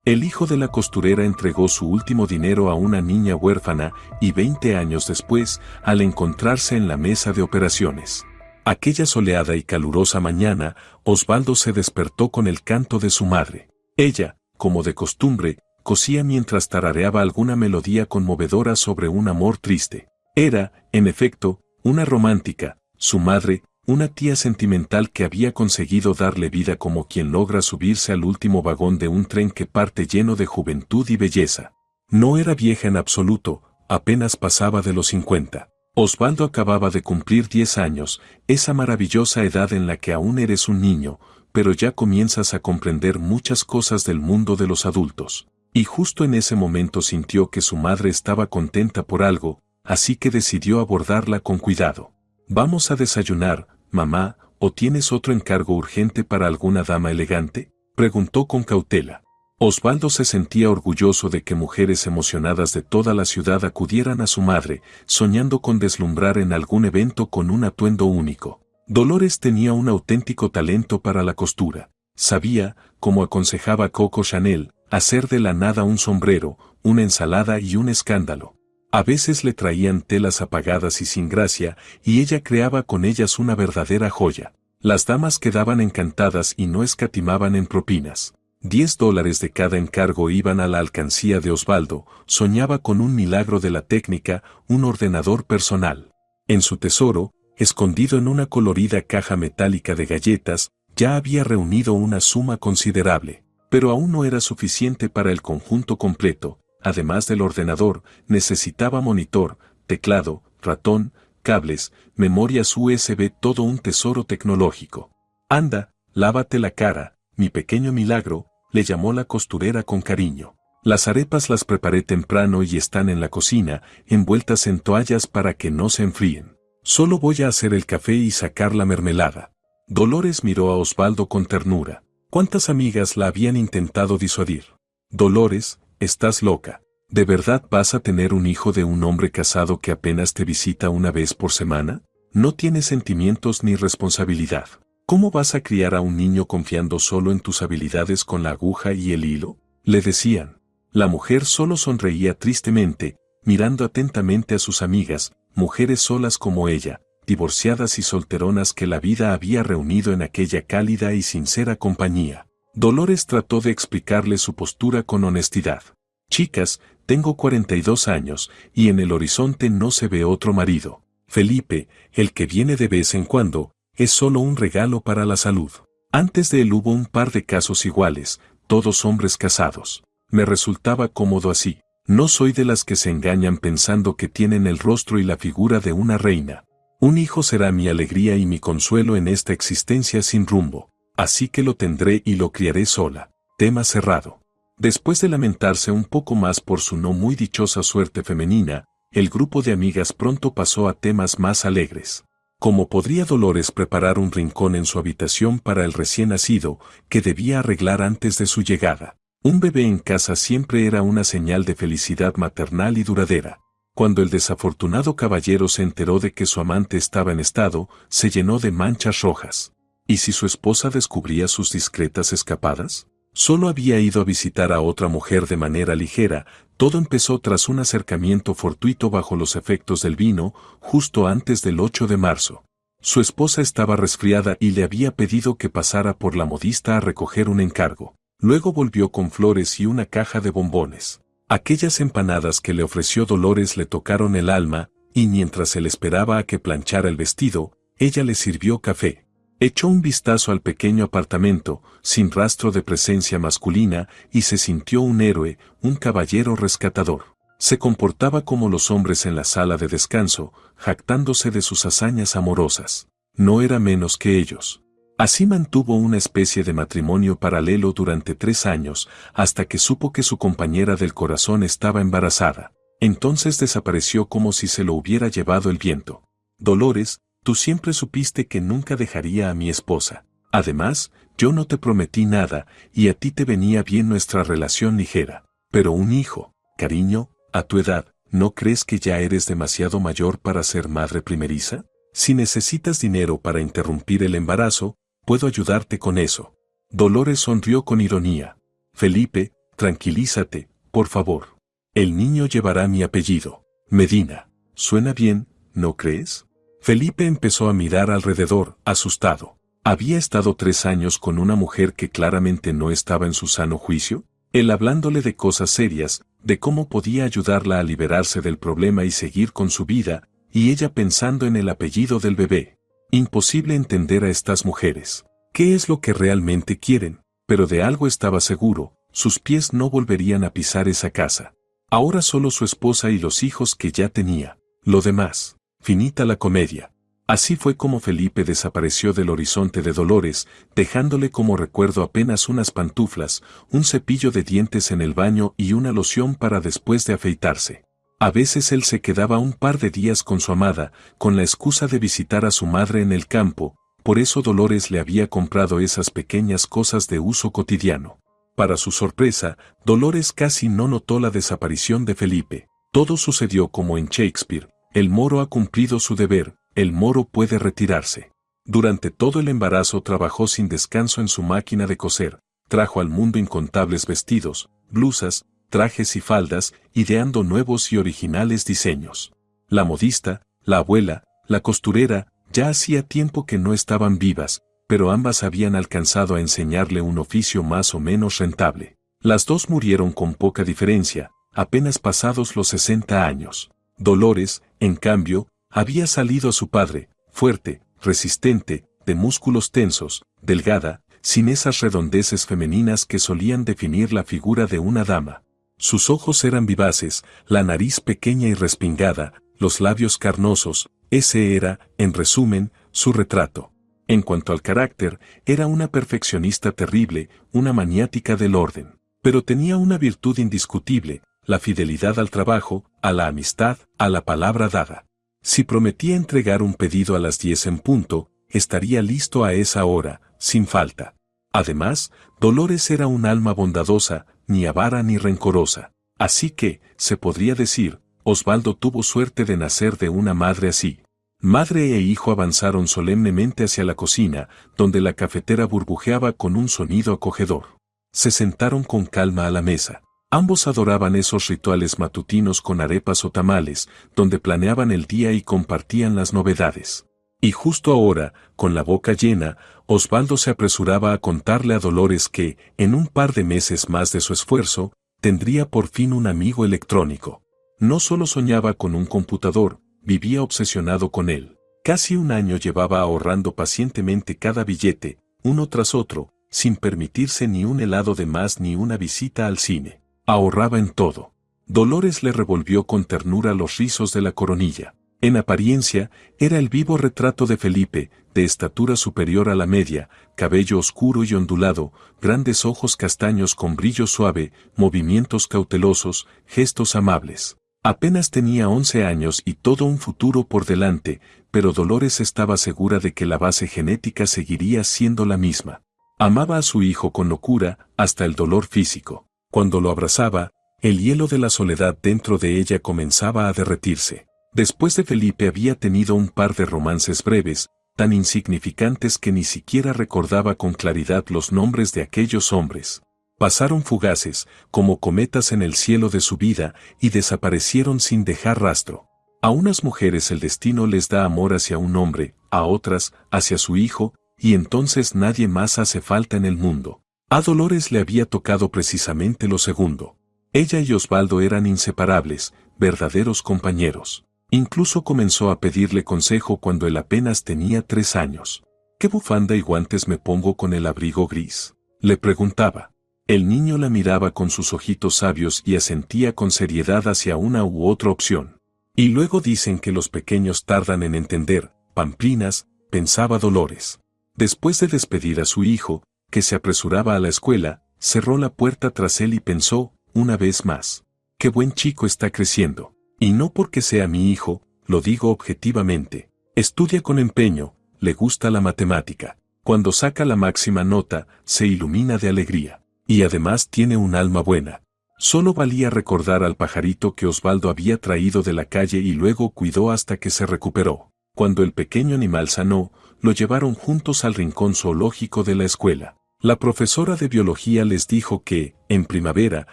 El hijo de la costurera entregó su último dinero a una niña huérfana y 20 años después, al encontrarse en la mesa de operaciones. Aquella soleada y calurosa mañana, Osvaldo se despertó con el canto de su madre. Ella, como de costumbre, cosía mientras tarareaba alguna melodía conmovedora sobre un amor triste. Era, en efecto, una romántica, su madre, una tía sentimental que había conseguido darle vida como quien logra subirse al último vagón de un tren que parte lleno de juventud y belleza. No era vieja en absoluto, apenas pasaba de los 50. Osvaldo acababa de cumplir 10 años, esa maravillosa edad en la que aún eres un niño, pero ya comienzas a comprender muchas cosas del mundo de los adultos. Y justo en ese momento sintió que su madre estaba contenta por algo, así que decidió abordarla con cuidado. «¿Vamos a desayunar, mamá, o tienes otro encargo urgente para alguna dama elegante?», preguntó con cautela. Osvaldo se sentía orgulloso de que mujeres emocionadas de toda la ciudad acudieran a su madre, soñando con deslumbrar en algún evento con un atuendo único. Dolores tenía un auténtico talento para la costura. Sabía, como aconsejaba Coco Chanel, hacer de la nada un sombrero, una ensalada y un escándalo. A veces le traían telas apagadas y sin gracia, y ella creaba con ellas una verdadera joya. Las damas quedaban encantadas y no escatimaban en propinas. $10 de cada encargo iban a la alcancía de Osvaldo. Soñaba con un milagro de la técnica, un ordenador personal. En su tesoro, escondido en una colorida caja metálica de galletas, ya había reunido una suma considerable. Pero aún no era suficiente para el conjunto completo. Además del ordenador, necesitaba monitor, teclado, ratón, cables, memorias USB, todo un tesoro tecnológico. «Anda, lávate la cara, mi pequeño milagro», le llamó la costurera con cariño. «Las arepas las preparé temprano y están en la cocina, envueltas en toallas para que no se enfríen. Solo voy a hacer el café y sacar la mermelada». Dolores miró a Osvaldo con ternura. ¿Cuántas amigas la habían intentado disuadir? «Dolores, estás loca. ¿De verdad vas a tener un hijo de un hombre casado que apenas te visita una vez por semana? No tienes sentimientos ni responsabilidad. ¿Cómo vas a criar a un niño confiando solo en tus habilidades con la aguja y el hilo?», le decían. La mujer solo sonreía tristemente, mirando atentamente a sus amigas, mujeres solas como ella, divorciadas y solteronas que la vida había reunido en aquella cálida y sincera compañía. Dolores trató de explicarle su postura con honestidad. «Chicas, tengo 42 años, y en el horizonte no se ve otro marido. Felipe, el que viene de vez en cuando, es solo un regalo para la salud. Antes de él hubo un par de casos iguales, todos hombres casados. Me resultaba cómodo así. No soy de las que se engañan pensando que tienen el rostro y la figura de una reina. Un hijo será mi alegría y mi consuelo en esta existencia sin rumbo. Así que lo tendré y lo criaré sola». Tema cerrado. Después de lamentarse un poco más por su no muy dichosa suerte femenina, el grupo de amigas pronto pasó a temas más alegres. ¿Cómo podría Dolores preparar un rincón en su habitación para el recién nacido, que debía arreglar antes de su llegada? Un bebé en casa siempre era una señal de felicidad maternal y duradera. Cuando el desafortunado caballero se enteró de que su amante estaba en estado, se llenó de manchas rojas. ¿Y si su esposa descubría sus discretas escapadas? Solo había ido a visitar a otra mujer de manera ligera. Todo empezó tras un acercamiento fortuito bajo los efectos del vino, justo antes del 8 de marzo. Su esposa estaba resfriada y le había pedido que pasara por la modista a recoger un encargo. Luego volvió con flores y una caja de bombones. Aquellas empanadas que le ofreció Dolores le tocaron el alma, y mientras él esperaba a que planchara el vestido, ella le sirvió café. Echó un vistazo al pequeño apartamento, sin rastro de presencia masculina, y se sintió un héroe, un caballero rescatador. Se comportaba como los hombres en la sala de descanso, jactándose de sus hazañas amorosas. No era menos que ellos. Así mantuvo una especie de matrimonio paralelo durante 3 años, hasta que supo que su compañera del corazón estaba embarazada. Entonces desapareció como si se lo hubiera llevado el viento. «Dolores, tú siempre supiste que nunca dejaría a mi esposa. Además, yo no te prometí nada, y a ti te venía bien nuestra relación ligera. Pero un hijo, cariño, a tu edad, ¿no crees que ya eres demasiado mayor para ser madre primeriza? Si necesitas dinero para interrumpir el embarazo, puedo ayudarte con eso». Dolores sonrió con ironía. «Felipe, Tranquilízate, por favor. El niño llevará mi apellido. Medina. Suena bien, ¿no crees? Felipe empezó a mirar alrededor, asustado. ¿Había estado 3 años con una mujer que claramente no estaba en su sano juicio? Él hablándole de cosas serias, de cómo podía ayudarla a liberarse del problema y seguir con su vida, y ella pensando en el apellido del bebé. Imposible entender a estas mujeres. ¿Qué es lo que realmente quieren? Pero de algo estaba seguro, sus pies no volverían a pisar esa casa. Ahora solo su esposa y los hijos que ya tenía. Lo demás, finita la comedia. Así fue como Felipe desapareció del horizonte de Dolores, dejándole como recuerdo apenas unas pantuflas, un cepillo de dientes en el baño y una loción para después de afeitarse. A veces él se quedaba un par de días con su amada, con la excusa de visitar a su madre en el campo, por eso Dolores le había comprado esas pequeñas cosas de uso cotidiano. Para su sorpresa, Dolores casi no notó la desaparición de Felipe. Todo sucedió como en Shakespeare, el moro ha cumplido su deber, el moro puede retirarse. Durante todo el embarazo trabajó sin descanso en su máquina de coser, trajo al mundo incontables vestidos, blusas, trajes y faldas, ideando nuevos y originales diseños. La modista, la abuela, la costurera, ya hacía tiempo que no estaban vivas, pero ambas habían alcanzado a enseñarle un oficio más o menos rentable. Las dos murieron con poca diferencia, apenas pasados los 60 años. Dolores, en cambio, había salido a su padre, fuerte, resistente, de músculos tensos, delgada, sin esas redondeces femeninas que solían definir la figura de una dama. Sus ojos eran vivaces, la nariz pequeña y respingada, los labios carnosos, ese era, en resumen, su retrato. En cuanto al carácter, era una perfeccionista terrible, una maniática del orden. Pero tenía una virtud indiscutible, la fidelidad al trabajo, a la amistad, a la palabra dada. Si prometía entregar un pedido a las 10 en punto, estaría listo a esa hora, sin falta. Además, Dolores era un alma bondadosa, ni avara ni rencorosa. Así que, se podría decir, Osvaldo tuvo suerte de nacer de una madre así. Madre e hijo avanzaron solemnemente hacia la cocina, donde la cafetera burbujeaba con un sonido acogedor. Se sentaron con calma a la mesa. Ambos adoraban esos rituales matutinos con arepas o tamales, donde planeaban el día y compartían las novedades. Y justo ahora, con la boca llena, Osvaldo se apresuraba a contarle a Dolores que, en un par de meses más de su esfuerzo, tendría por fin un amigo electrónico. No solo soñaba con un computador, vivía obsesionado con él. Casi un año llevaba ahorrando pacientemente cada billete, uno tras otro, sin permitirse ni un helado de más ni una visita al cine. Ahorraba en todo. Dolores le revolvió con ternura los rizos de la coronilla. En apariencia, era el vivo retrato de Felipe, de estatura superior a la media, cabello oscuro y ondulado, grandes ojos castaños con brillo suave, movimientos cautelosos, gestos amables. Apenas tenía 11 años y todo un futuro por delante, pero Dolores estaba segura de que la base genética seguiría siendo la misma. Amaba a su hijo con locura, hasta el dolor físico. Cuando lo abrazaba, el hielo de la soledad dentro de ella comenzaba a derretirse. Después de Felipe había tenido un par de romances breves, tan insignificantes que ni siquiera recordaba con claridad los nombres de aquellos hombres. Pasaron fugaces, como cometas en el cielo de su vida, y desaparecieron sin dejar rastro. A unas mujeres el destino les da amor hacia un hombre, a otras, hacia su hijo, y entonces nadie más hace falta en el mundo. A Dolores le había tocado precisamente lo segundo. Ella y Osvaldo eran inseparables, verdaderos compañeros. Incluso comenzó a pedirle consejo cuando él apenas tenía 3 años. ¿Qué bufanda y guantes me pongo con el abrigo gris?, le preguntaba. El niño la miraba con sus ojitos sabios y asentía con seriedad hacia una u otra opción. Y luego dicen que los pequeños tardan en entender, pamplinas, pensaba Dolores. Después de despedir a su hijo, que se apresuraba a la escuela, cerró la puerta tras él y pensó, una vez más, qué buen chico está creciendo. Y no porque sea mi hijo, lo digo objetivamente. Estudia con empeño, le gusta la matemática. Cuando saca la máxima nota, se ilumina de alegría. Y además tiene un alma buena. Solo valía recordar al pajarito que Osvaldo había traído de la calle y luego cuidó hasta que se recuperó. Cuando el pequeño animal sanó, lo llevaron juntos al rincón zoológico de la escuela. La profesora de biología les dijo que, en primavera,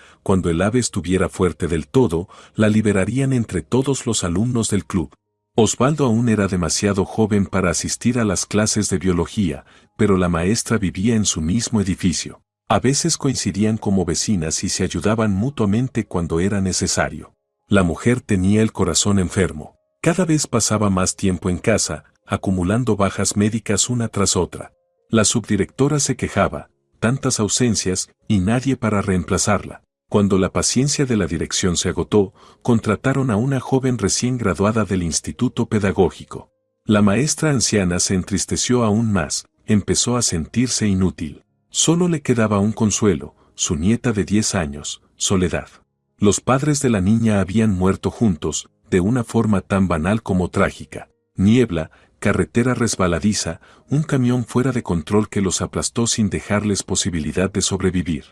cuando el ave estuviera fuerte del todo, la liberarían entre todos los alumnos del club. Osvaldo aún era demasiado joven para asistir a las clases de biología, pero la maestra vivía en su mismo edificio. A veces coincidían como vecinas y se ayudaban mutuamente cuando era necesario. La mujer tenía el corazón enfermo. Cada vez pasaba más tiempo en casa, acumulando bajas médicas una tras otra. La subdirectora se quejaba, tantas ausencias y nadie para reemplazarla. Cuando la paciencia de la dirección se agotó, contrataron a una joven recién graduada del Instituto Pedagógico. La maestra anciana se entristeció aún más, empezó a sentirse inútil. Solo le quedaba un consuelo, su nieta de 10 años, Soledad. Los padres de la niña habían muerto juntos, de una forma tan banal como trágica. Niebla, carretera resbaladiza, un camión fuera de control que los aplastó sin dejarles posibilidad de sobrevivir.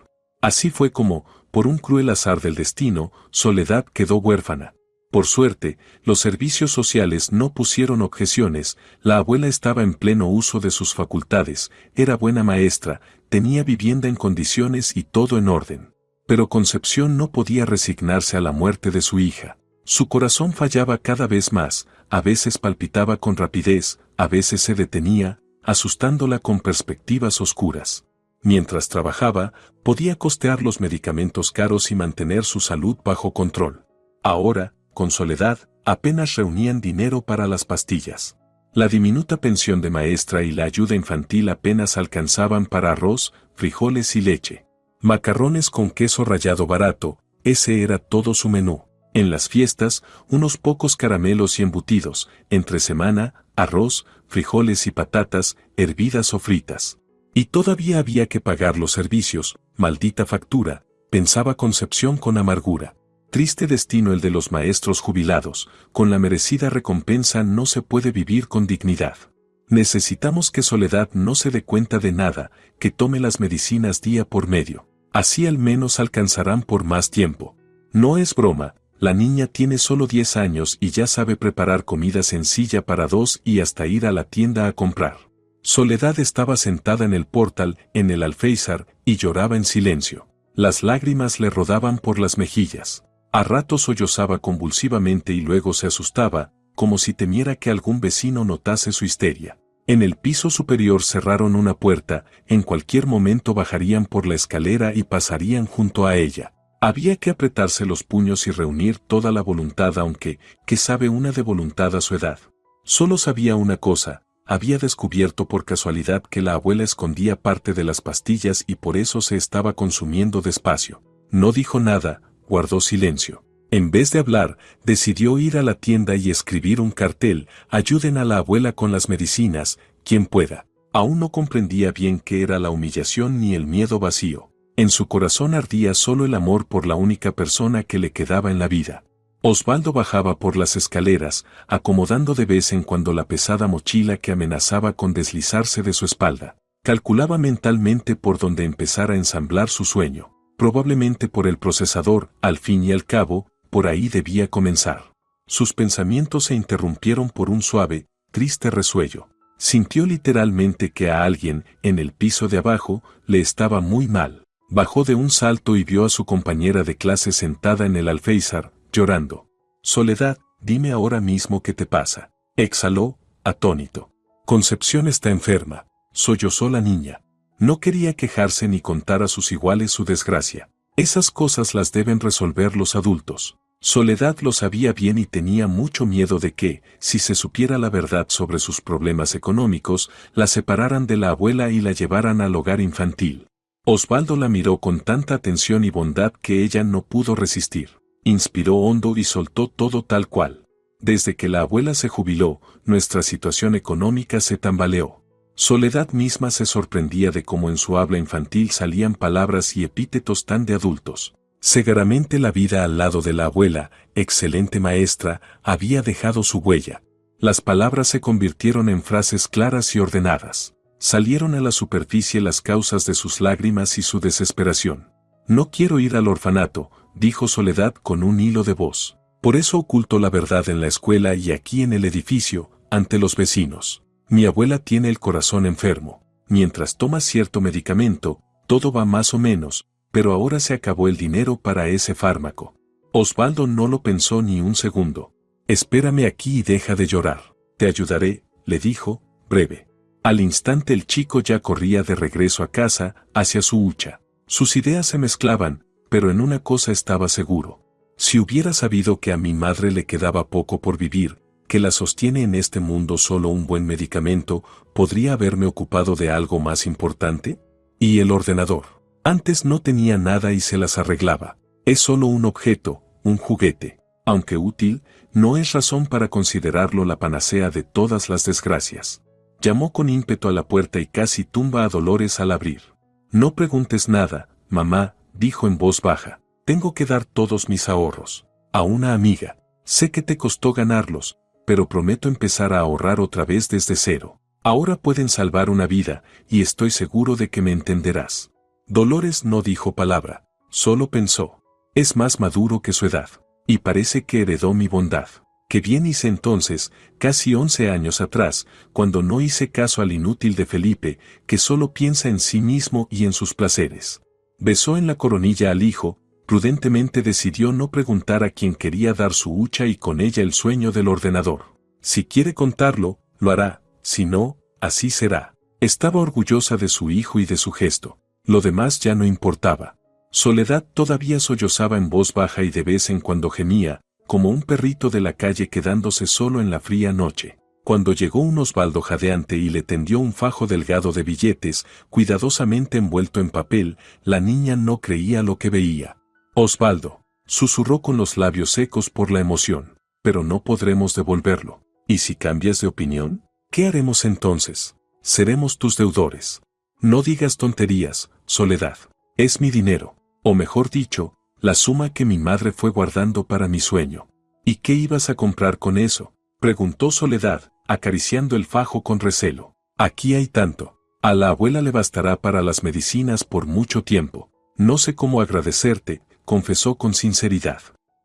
Así fue como, por un cruel azar del destino, Soledad quedó huérfana. Por suerte, los servicios sociales no pusieron objeciones, la abuela estaba en pleno uso de sus facultades, era buena maestra, tenía vivienda en condiciones y todo en orden. Pero Concepción no podía resignarse a la muerte de su hija. Su corazón fallaba cada vez más, a veces palpitaba con rapidez, a veces se detenía, asustándola con perspectivas oscuras. Mientras trabajaba, podía costear los medicamentos caros y mantener su salud bajo control. Ahora, con Soledad, apenas reunían dinero para las pastillas. La diminuta pensión de maestra y la ayuda infantil apenas alcanzaban para arroz, frijoles y leche. Macarrones con queso rallado barato, ese era todo su menú. En las fiestas, unos pocos caramelos y embutidos, entre semana, arroz, frijoles y patatas, hervidas o fritas. Y todavía había que pagar los servicios, maldita factura, pensaba Concepción con amargura. Triste destino el de los maestros jubilados, con la merecida recompensa no se puede vivir con dignidad. Necesitamos que Soledad no se dé cuenta de nada, que tome las medicinas día por medio. Así al menos alcanzarán por más tiempo. No es broma, la niña tiene solo 10 años y ya sabe preparar comida sencilla para 2 y hasta ir a la tienda a comprar. Soledad estaba sentada en el portal, en el alféizar, y lloraba en silencio. Las lágrimas le rodaban por las mejillas. A ratos sollozaba convulsivamente y luego se asustaba, como si temiera que algún vecino notase su histeria. En el piso superior cerraron una puerta, en cualquier momento bajarían por la escalera y pasarían junto a ella. Había que apretarse los puños y reunir toda la voluntad aunque, ¿qué sabe una de voluntad a su edad? Solo sabía una cosa, había descubierto por casualidad que la abuela escondía parte de las pastillas y por eso se estaba consumiendo despacio. No dijo nada, guardó silencio. En vez de hablar, decidió ir a la tienda y escribir un cartel, ayuden a la abuela con las medicinas, quien pueda. Aún no comprendía bien qué era la humillación ni el miedo vacío. En su corazón ardía solo el amor por la única persona que le quedaba en la vida. Osvaldo bajaba por las escaleras, acomodando de vez en cuando la pesada mochila que amenazaba con deslizarse de su espalda. Calculaba mentalmente por dónde empezar a ensamblar su sueño. Probablemente por el procesador, al fin y al cabo, por ahí debía comenzar. Sus pensamientos se interrumpieron por un suave, triste resuello. Sintió literalmente que a alguien, en el piso de abajo, le estaba muy mal. Bajó de un salto y vio a su compañera de clase sentada en el alféizar, llorando. Soledad, dime ahora mismo qué te pasa. Exhaló, atónito. Concepción está enferma, sollozó la niña. No quería quejarse ni contar a sus iguales su desgracia. Esas cosas las deben resolver los adultos. Soledad lo sabía bien y tenía mucho miedo de que, si se supiera la verdad sobre sus problemas económicos, la separaran de la abuela y la llevaran al hogar infantil. Osvaldo la miró con tanta atención y bondad que ella no pudo resistir. Inspiró hondo y soltó todo tal cual. Desde que la abuela se jubiló, nuestra situación económica se tambaleó. Soledad misma se sorprendía de cómo en su habla infantil salían palabras y epítetos tan de adultos. Segaramente la vida al lado de la abuela, excelente maestra, había dejado su huella. Las palabras se convirtieron en frases claras y ordenadas. Salieron a la superficie las causas de sus lágrimas y su desesperación. No quiero ir al orfanato, dijo Soledad con un hilo de voz. Por eso oculto la verdad en la escuela y aquí en el edificio, ante los vecinos. Mi abuela tiene el corazón enfermo. mientras tomas cierto medicamento, todo va más o menos, pero ahora se acabó el dinero para ese fármaco. Osvaldo no lo pensó ni un segundo. Espérame aquí y deja de llorar. Te ayudaré, le dijo, breve. Al instante el chico ya corría de regreso a casa, hacia su hucha. Sus ideas se mezclaban, pero en una cosa estaba seguro. Si hubiera sabido que a mi madre le quedaba poco por vivir, que la sostiene en este mundo solo un buen medicamento, ¿podría haberme ocupado de algo más importante? ¿Y el ordenador? Antes no tenía nada y se las arreglaba. Es solo un objeto, un juguete. Aunque útil, no es razón para considerarlo la panacea de todas las desgracias. Llamó con ímpetu a la puerta y casi tumba a Dolores al abrir. No preguntes nada, mamá, dijo en voz baja. Tengo que dar todos mis ahorros. A una amiga. Sé que te costó ganarlos, pero prometo empezar a ahorrar otra vez desde cero. Ahora pueden salvar una vida, y estoy seguro de que me entenderás. Dolores no dijo palabra, solo pensó. Es más maduro que su edad, y parece que heredó mi bondad. Qué bien hice entonces, casi 11 años atrás, cuando no hice caso al inútil de Felipe, que solo piensa en sí mismo y en sus placeres. Besó en la coronilla al hijo, prudentemente decidió no preguntar a quien quería dar su hucha y con ella el sueño del ordenador. Si quiere contarlo, lo hará, si no, así será. Estaba orgullosa de su hijo y de su gesto. Lo demás ya no importaba. Soledad todavía sollozaba en voz baja y de vez en cuando gemía, como un perrito de la calle quedándose solo en la fría noche. Cuando llegó un Osvaldo jadeante y le tendió un fajo delgado de billetes, cuidadosamente envuelto en papel, la niña no creía lo que veía. Osvaldo, susurró con los labios secos por la emoción, pero no podremos devolverlo. ¿Y si cambias de opinión? ¿Qué haremos entonces? Seremos tus deudores. No digas tonterías, Soledad. Es mi dinero, o mejor dicho, la suma que mi madre fue guardando para mi sueño. ¿Y qué ibas a comprar con eso?, preguntó Soledad, acariciando el fajo con recelo. Aquí hay tanto. A la abuela le bastará para las medicinas por mucho tiempo. No sé cómo agradecerte, confesó con sinceridad.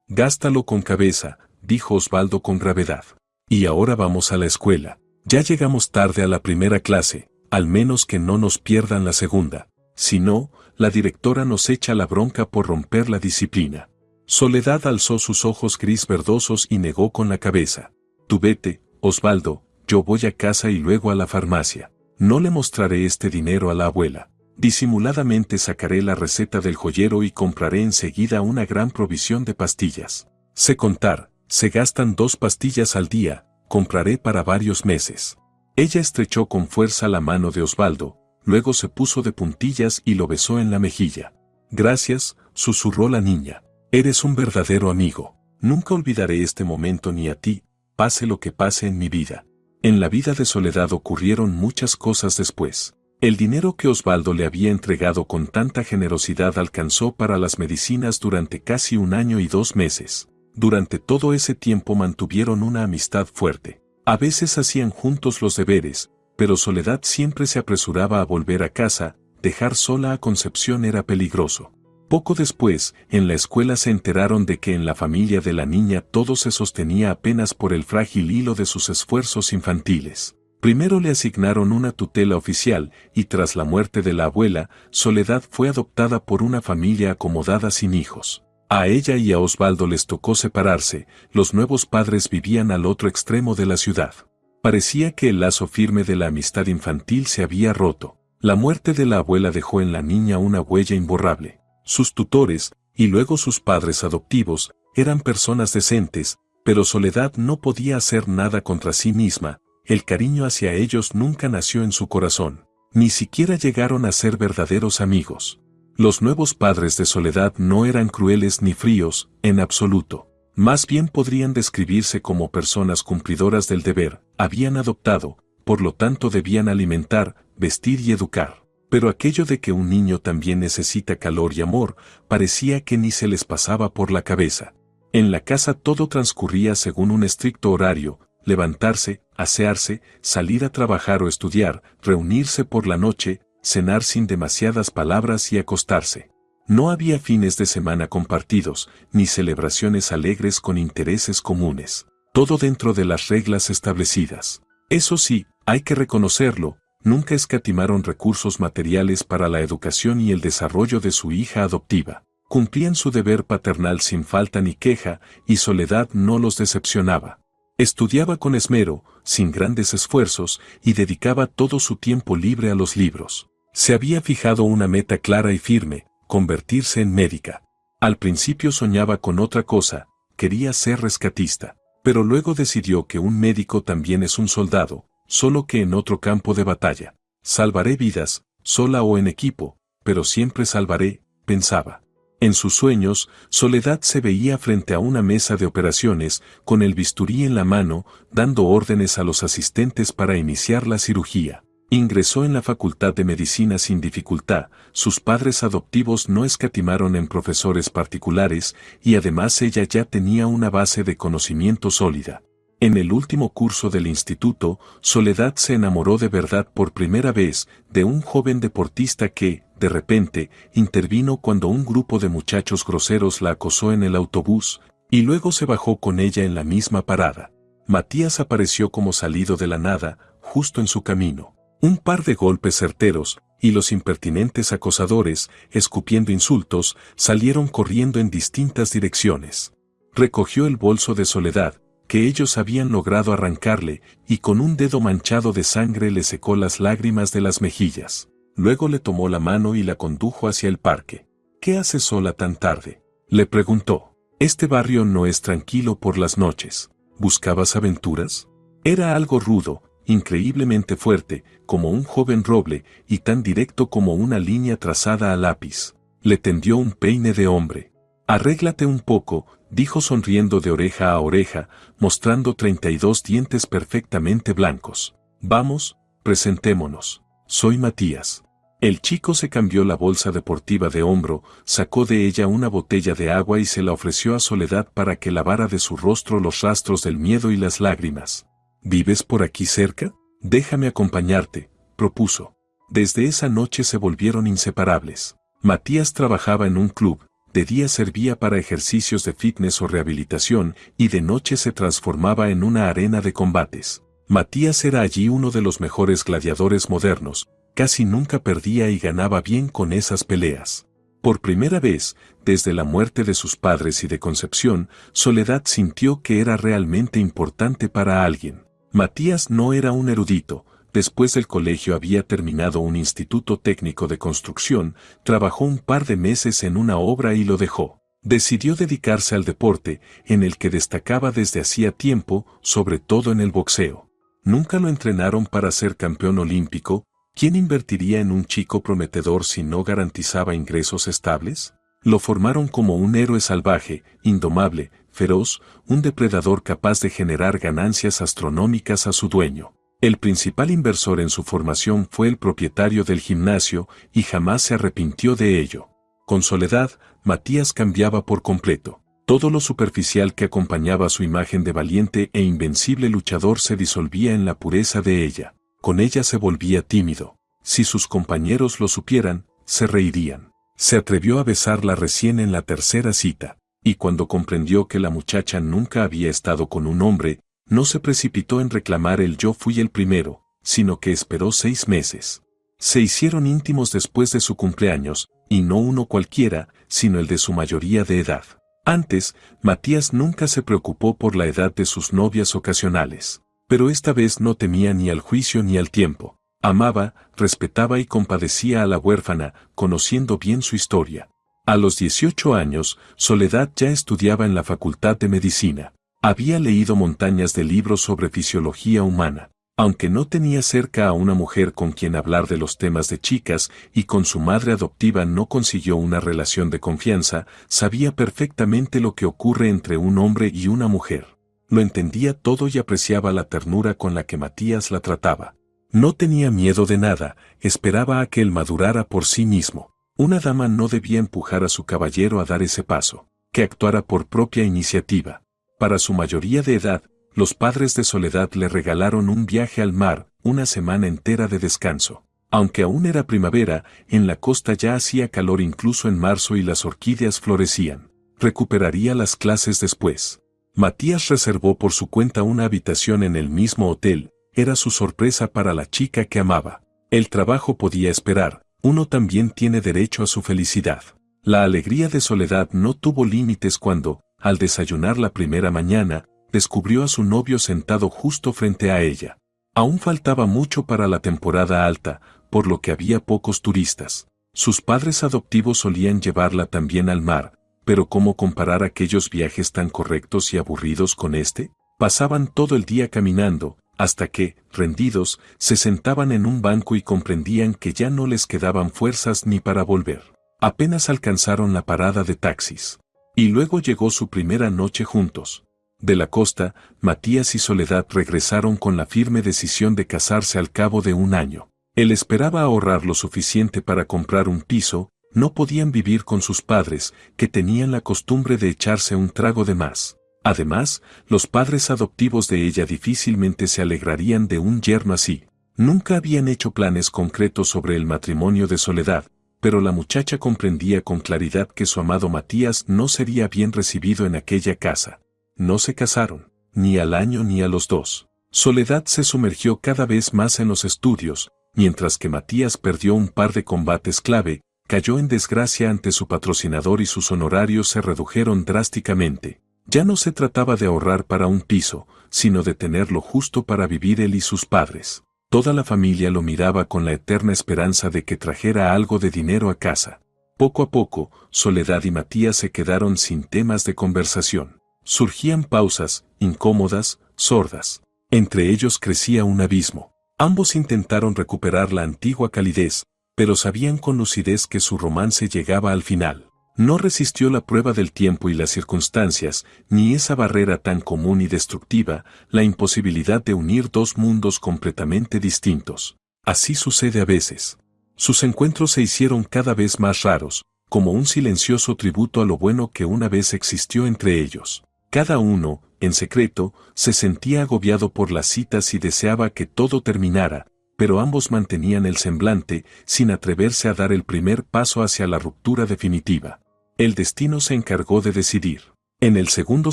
Gástalo con cabeza, dijo Osvaldo con gravedad. Y ahora vamos a la escuela. Ya llegamos tarde a la primera clase, al menos que no nos pierdan la segunda. Si no, la directora nos echa la bronca por romper la disciplina. Soledad alzó sus ojos gris verdosos y negó con la cabeza. Tú vete, Osvaldo, yo voy a casa y luego a la farmacia. No le mostraré este dinero a la abuela. Disimuladamente sacaré la receta del joyero y compraré enseguida una gran provisión de pastillas. Sé contar, se gastan 2 pastillas al día, compraré para varios meses. Ella estrechó con fuerza la mano de Osvaldo, luego se puso de puntillas y lo besó en la mejilla. Gracias, susurró la niña. Eres un verdadero amigo. Nunca olvidaré este momento ni a ti, pase lo que pase en mi vida. En la vida de Soledad ocurrieron muchas cosas después. El dinero que Osvaldo le había entregado con tanta generosidad alcanzó para las medicinas durante casi 1 año y 2 meses. Durante todo ese tiempo mantuvieron una amistad fuerte. A veces hacían juntos los deberes, pero Soledad siempre se apresuraba a volver a casa, dejar sola a Concepción era peligroso. Poco después, en la escuela se enteraron de que en la familia de la niña todo se sostenía apenas por el frágil hilo de sus esfuerzos infantiles. Primero le asignaron una tutela oficial, y tras la muerte de la abuela, Soledad fue adoptada por una familia acomodada sin hijos. A ella y a Osvaldo les tocó separarse, los nuevos padres vivían al otro extremo de la ciudad. Parecía que el lazo firme de la amistad infantil se había roto. La muerte de la abuela dejó en la niña una huella imborrable. Sus tutores, y luego sus padres adoptivos, eran personas decentes, pero Soledad no podía hacer nada contra sí misma. El cariño hacia ellos nunca nació en su corazón. Ni siquiera llegaron a ser verdaderos amigos. Los nuevos padres de Soledad no eran crueles ni fríos, en absoluto. Más bien podrían describirse como personas cumplidoras del deber, habían adoptado, por lo tanto debían alimentar, vestir y educar. Pero aquello de que un niño también necesita calor y amor, parecía que ni se les pasaba por la cabeza. En la casa todo transcurría según un estricto horario: levantarse, asearse, salir a trabajar o estudiar, reunirse por la noche, cenar sin demasiadas palabras y acostarse. No había fines de semana compartidos, ni celebraciones alegres con intereses comunes. Todo dentro de las reglas establecidas. Eso sí, hay que reconocerlo, nunca escatimaron recursos materiales para la educación y el desarrollo de su hija adoptiva. Cumplían su deber paternal sin falta ni queja, y Soledad no los decepcionaba. Estudiaba con esmero, sin grandes esfuerzos, y dedicaba todo su tiempo libre a los libros. Se había fijado una meta clara y firme: convertirse en médica. Al principio soñaba con otra cosa, quería ser rescatista, pero luego decidió que un médico también es un soldado, solo que en otro campo de batalla. Salvaré vidas, sola o en equipo, pero siempre salvaré, pensaba. En sus sueños, Soledad se veía frente a una mesa de operaciones, con el bisturí en la mano, dando órdenes a los asistentes para iniciar la cirugía. Ingresó en la Facultad de Medicina sin dificultad, sus padres adoptivos no escatimaron en profesores particulares, y además ella ya tenía una base de conocimiento sólida. En el último curso del instituto, Soledad se enamoró de verdad por primera vez de un joven deportista que, de repente, intervino cuando un grupo de muchachos groseros la acosó en el autobús, y luego se bajó con ella en la misma parada. Matías apareció como salido de la nada, justo en su camino. Un par de golpes certeros, y los impertinentes acosadores, escupiendo insultos, salieron corriendo en distintas direcciones. Recogió el bolso de Soledad, que ellos habían logrado arrancarle, y con un dedo manchado de sangre le secó las lágrimas de las mejillas. Luego le tomó la mano y la condujo hacia el parque. ¿Qué haces sola tan tarde?, le preguntó. Este barrio no es tranquilo por las noches. ¿Buscabas aventuras? Era algo rudo, increíblemente fuerte, como un joven roble, y tan directo como una línea trazada a lápiz. Le tendió un peine de hombre. Arréglate un poco, dijo sonriendo de oreja a oreja, mostrando 32 dientes perfectamente blancos. Vamos, presentémonos. Soy Matías. El chico se cambió la bolsa deportiva de hombro, sacó de ella una botella de agua y se la ofreció a Soledad para que lavara de su rostro los rastros del miedo y las lágrimas. ¿Vives por aquí cerca? Déjame acompañarte, propuso. Desde esa noche se volvieron inseparables. Matías trabajaba en un club, de día servía para ejercicios de fitness o rehabilitación, y de noche se transformaba en una arena de combates. Matías era allí uno de los mejores gladiadores modernos, casi nunca perdía y ganaba bien con esas peleas. Por primera vez, desde la muerte de sus padres y de Concepción, Soledad sintió que era realmente importante para alguien. Matías no era un erudito. Después del colegio había terminado un instituto técnico de construcción, trabajó un par de meses en una obra y lo dejó. Decidió dedicarse al deporte, en el que destacaba desde hacía tiempo, sobre todo en el boxeo. Nunca lo entrenaron para ser campeón olímpico. ¿Quién invertiría en un chico prometedor si no garantizaba ingresos estables? Lo formaron como un héroe salvaje, indomable, feroz, un depredador capaz de generar ganancias astronómicas a su dueño. El principal inversor en su formación fue el propietario del gimnasio, y jamás se arrepintió de ello. Con Soledad, Matías cambiaba por completo. Todo lo superficial que acompañaba su imagen de valiente e invencible luchador se disolvía en la pureza de ella. Con ella se volvía tímido. Si sus compañeros lo supieran, se reirían. Se atrevió a besarla recién en la tercera cita, y cuando comprendió que la muchacha nunca había estado con un hombre, no se precipitó en reclamar el yo fui el primero, sino que esperó 6 meses. Se hicieron íntimos después de su cumpleaños, y no uno cualquiera, sino el de su mayoría de edad. Antes, Matías nunca se preocupó por la edad de sus novias ocasionales, pero esta vez no temía ni al juicio ni al tiempo. Amaba, respetaba y compadecía a la huérfana, conociendo bien su historia. A los 18 años, Soledad ya estudiaba en la Facultad de Medicina. Había leído montañas de libros sobre fisiología humana. Aunque no tenía cerca a una mujer con quien hablar de los temas de chicas y con su madre adoptiva no consiguió una relación de confianza, sabía perfectamente lo que ocurre entre un hombre y una mujer. Lo entendía todo y apreciaba la ternura con la que Matías la trataba. No tenía miedo de nada, esperaba a que él madurara por sí mismo. Una dama no debía empujar a su caballero a dar ese paso, que actuara por propia iniciativa. Para su mayoría de edad, los padres de Soledad le regalaron un viaje al mar, una semana entera de descanso. Aunque aún era primavera, en la costa ya hacía calor incluso en marzo y las orquídeas florecían. Recuperaría las clases después. Matías reservó por su cuenta una habitación en el mismo hotel, era su sorpresa para la chica que amaba. El trabajo podía esperar, uno también tiene derecho a su felicidad. La alegría de Soledad no tuvo límites cuando, al desayunar la primera mañana, descubrió a su novio sentado justo frente a ella. Aún faltaba mucho para la temporada alta, por lo que había pocos turistas. Sus padres adoptivos solían llevarla también al mar, pero ¿cómo comparar aquellos viajes tan correctos y aburridos con este? Pasaban todo el día caminando, hasta que, rendidos, se sentaban en un banco y comprendían que ya no les quedaban fuerzas ni para volver. Apenas alcanzaron la parada de taxis. Y luego llegó su primera noche juntos. De la costa, Matías y Soledad regresaron con la firme decisión de casarse al cabo de un año. Él esperaba ahorrar lo suficiente para comprar un piso, no podían vivir con sus padres, que tenían la costumbre de echarse un trago de más. Además, los padres adoptivos de ella difícilmente se alegrarían de un yerno así. Nunca habían hecho planes concretos sobre el matrimonio de Soledad, pero la muchacha comprendía con claridad que su amado Matías no sería bien recibido en aquella casa. No se casaron, ni al año ni a los 2. Soledad se sumergió cada vez más en los estudios, mientras que Matías perdió un par de combates clave, cayó en desgracia ante su patrocinador y sus honorarios se redujeron drásticamente. Ya no se trataba de ahorrar para un piso, sino de tener lo justo para vivir él y sus padres. Toda la familia lo miraba con la eterna esperanza de que trajera algo de dinero a casa. Poco a poco, Soledad y Matías se quedaron sin temas de conversación. Surgían pausas, incómodas, sordas. Entre ellos crecía un abismo. Ambos intentaron recuperar la antigua calidez, pero sabían con lucidez que su romance llegaba al final. No resistió la prueba del tiempo y las circunstancias, ni esa barrera tan común y destructiva, la imposibilidad de unir dos mundos completamente distintos. Así sucede a veces. Sus encuentros se hicieron cada vez más raros, como un silencioso tributo a lo bueno que una vez existió entre ellos. Cada uno, en secreto, se sentía agobiado por las citas y deseaba que todo terminara, pero ambos mantenían el semblante, sin atreverse a dar el primer paso hacia la ruptura definitiva. El destino se encargó de decidir. En el segundo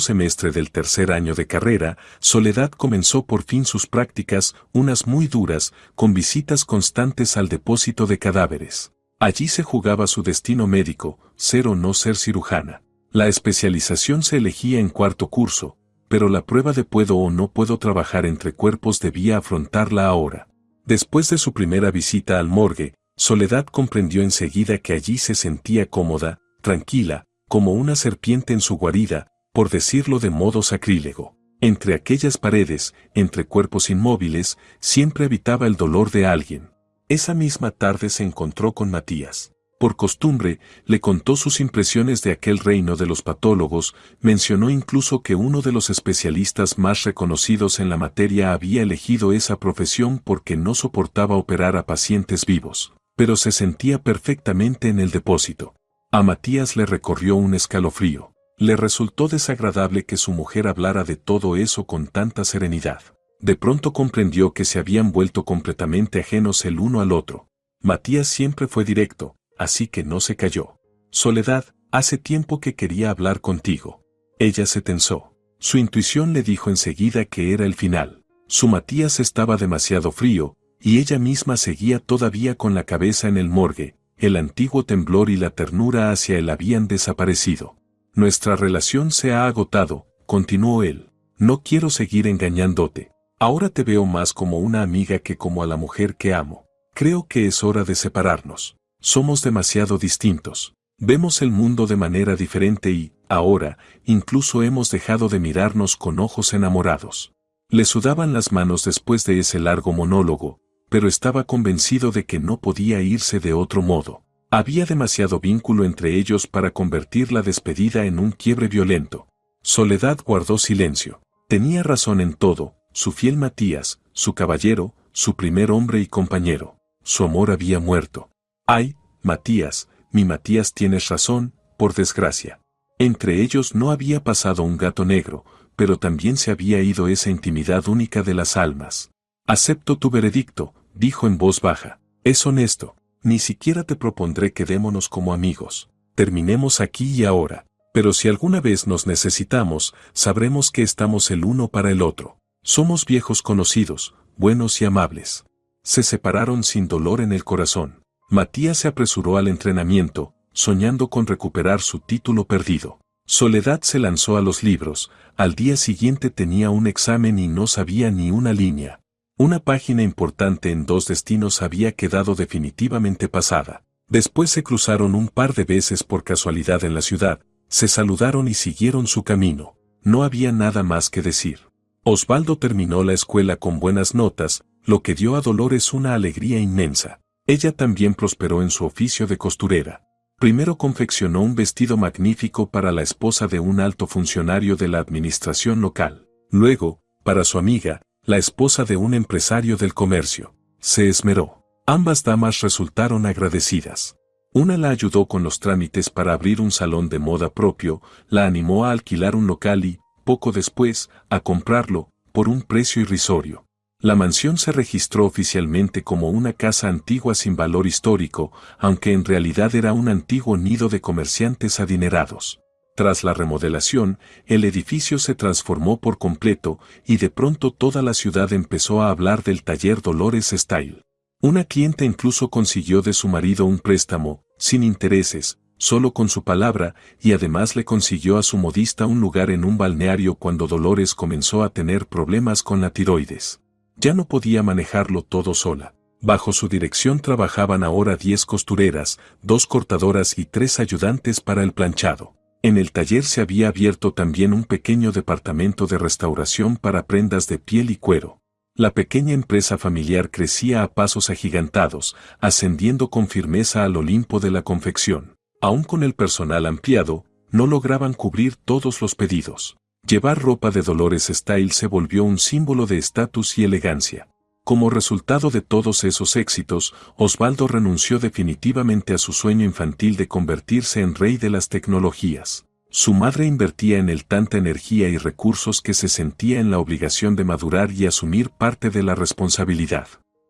semestre del tercer año de carrera, Soledad comenzó por fin sus prácticas, unas muy duras, con visitas constantes al depósito de cadáveres. Allí se jugaba su destino médico, ser o no ser cirujana. La especialización se elegía en cuarto curso, pero la prueba de puedo o no puedo trabajar entre cuerpos debía afrontarla ahora. Después de su primera visita al morgue, Soledad comprendió enseguida que allí se sentía cómoda, tranquila, como una serpiente en su guarida, por decirlo de modo sacrílego. Entre aquellas paredes, entre cuerpos inmóviles, siempre habitaba el dolor de alguien. Esa misma tarde se encontró con Matías. Por costumbre, le contó sus impresiones de aquel reino de los patólogos, mencionó incluso que uno de los especialistas más reconocidos en la materia había elegido esa profesión porque no soportaba operar a pacientes vivos, pero se sentía perfectamente en el depósito. A Matías le recorrió un escalofrío. Le resultó desagradable que su mujer hablara de todo eso con tanta serenidad. De pronto comprendió que se habían vuelto completamente ajenos el uno al otro. Matías siempre fue directo, así que no se calló. Soledad, hace tiempo que quería hablar contigo. Ella se tensó. Su intuición le dijo enseguida que era el final. Su Matías estaba demasiado frío, y ella misma seguía todavía con la cabeza en el morgue. El antiguo temblor y la ternura hacia él habían desaparecido. Nuestra relación se ha agotado, continuó él. No quiero seguir engañándote. Ahora te veo más como una amiga que como a la mujer que amo. Creo que es hora de separarnos. Somos demasiado distintos. Vemos el mundo de manera diferente y, ahora, incluso hemos dejado de mirarnos con ojos enamorados. Le sudaban las manos después de ese largo monólogo, pero estaba convencido de que no podía irse de otro modo. Había demasiado vínculo entre ellos para convertir la despedida en un quiebre violento. Soledad guardó silencio. Tenía razón en todo, su fiel Matías, su caballero, su primer hombre y compañero. Su amor había muerto. Ay, Matías, mi Matías, tienes razón, por desgracia. Entre ellos no había pasado un gato negro, pero también se había ido esa intimidad única de las almas. Acepto tu veredicto, dijo en voz baja. Es honesto. Ni siquiera te propondré que démonos como amigos. Terminemos aquí y ahora. Pero si alguna vez nos necesitamos, sabremos que estamos el uno para el otro. Somos viejos conocidos, buenos y amables. Se separaron sin dolor en el corazón. Matías se apresuró al entrenamiento, soñando con recuperar su título perdido. Soledad se lanzó a los libros. Al día siguiente tenía un examen y no sabía ni una línea. Una página importante en dos destinos había quedado definitivamente pasada. Después se cruzaron un par de veces por casualidad en la ciudad, se saludaron y siguieron su camino. No había nada más que decir. Osvaldo terminó la escuela con buenas notas, lo que dio a Dolores una alegría inmensa. Ella también prosperó en su oficio de costurera. Primero confeccionó un vestido magnífico para la esposa de un alto funcionario de la administración local. Luego, para su amiga, la esposa de un empresario del comercio. Se esmeró. Ambas damas resultaron agradecidas. Una la ayudó con los trámites para abrir un salón de moda propio, la animó a alquilar un local y, poco después, a comprarlo, por un precio irrisorio. La mansión se registró oficialmente como una casa antigua sin valor histórico, aunque en realidad era un antiguo nido de comerciantes adinerados. Tras la remodelación, el edificio se transformó por completo y de pronto toda la ciudad empezó a hablar del taller Dolores Style. Una clienta incluso consiguió de su marido un préstamo, sin intereses, solo con su palabra, y además le consiguió a su modista un lugar en un balneario cuando Dolores comenzó a tener problemas con la tiroides. Ya no podía manejarlo todo sola. Bajo su dirección trabajaban ahora 10 costureras, 2 cortadoras y 3 ayudantes para el planchado. En el taller se había abierto también un pequeño departamento de restauración para prendas de piel y cuero. La pequeña empresa familiar crecía a pasos agigantados, ascendiendo con firmeza al Olimpo de la confección. Aún con el personal ampliado, no lograban cubrir todos los pedidos. Llevar ropa de Dolores Style se volvió un símbolo de estatus y elegancia. Como resultado de todos esos éxitos, Osvaldo renunció definitivamente a su sueño infantil de convertirse en rey de las tecnologías. Su madre invertía en él tanta energía y recursos que se sentía en la obligación de madurar y asumir parte de la responsabilidad.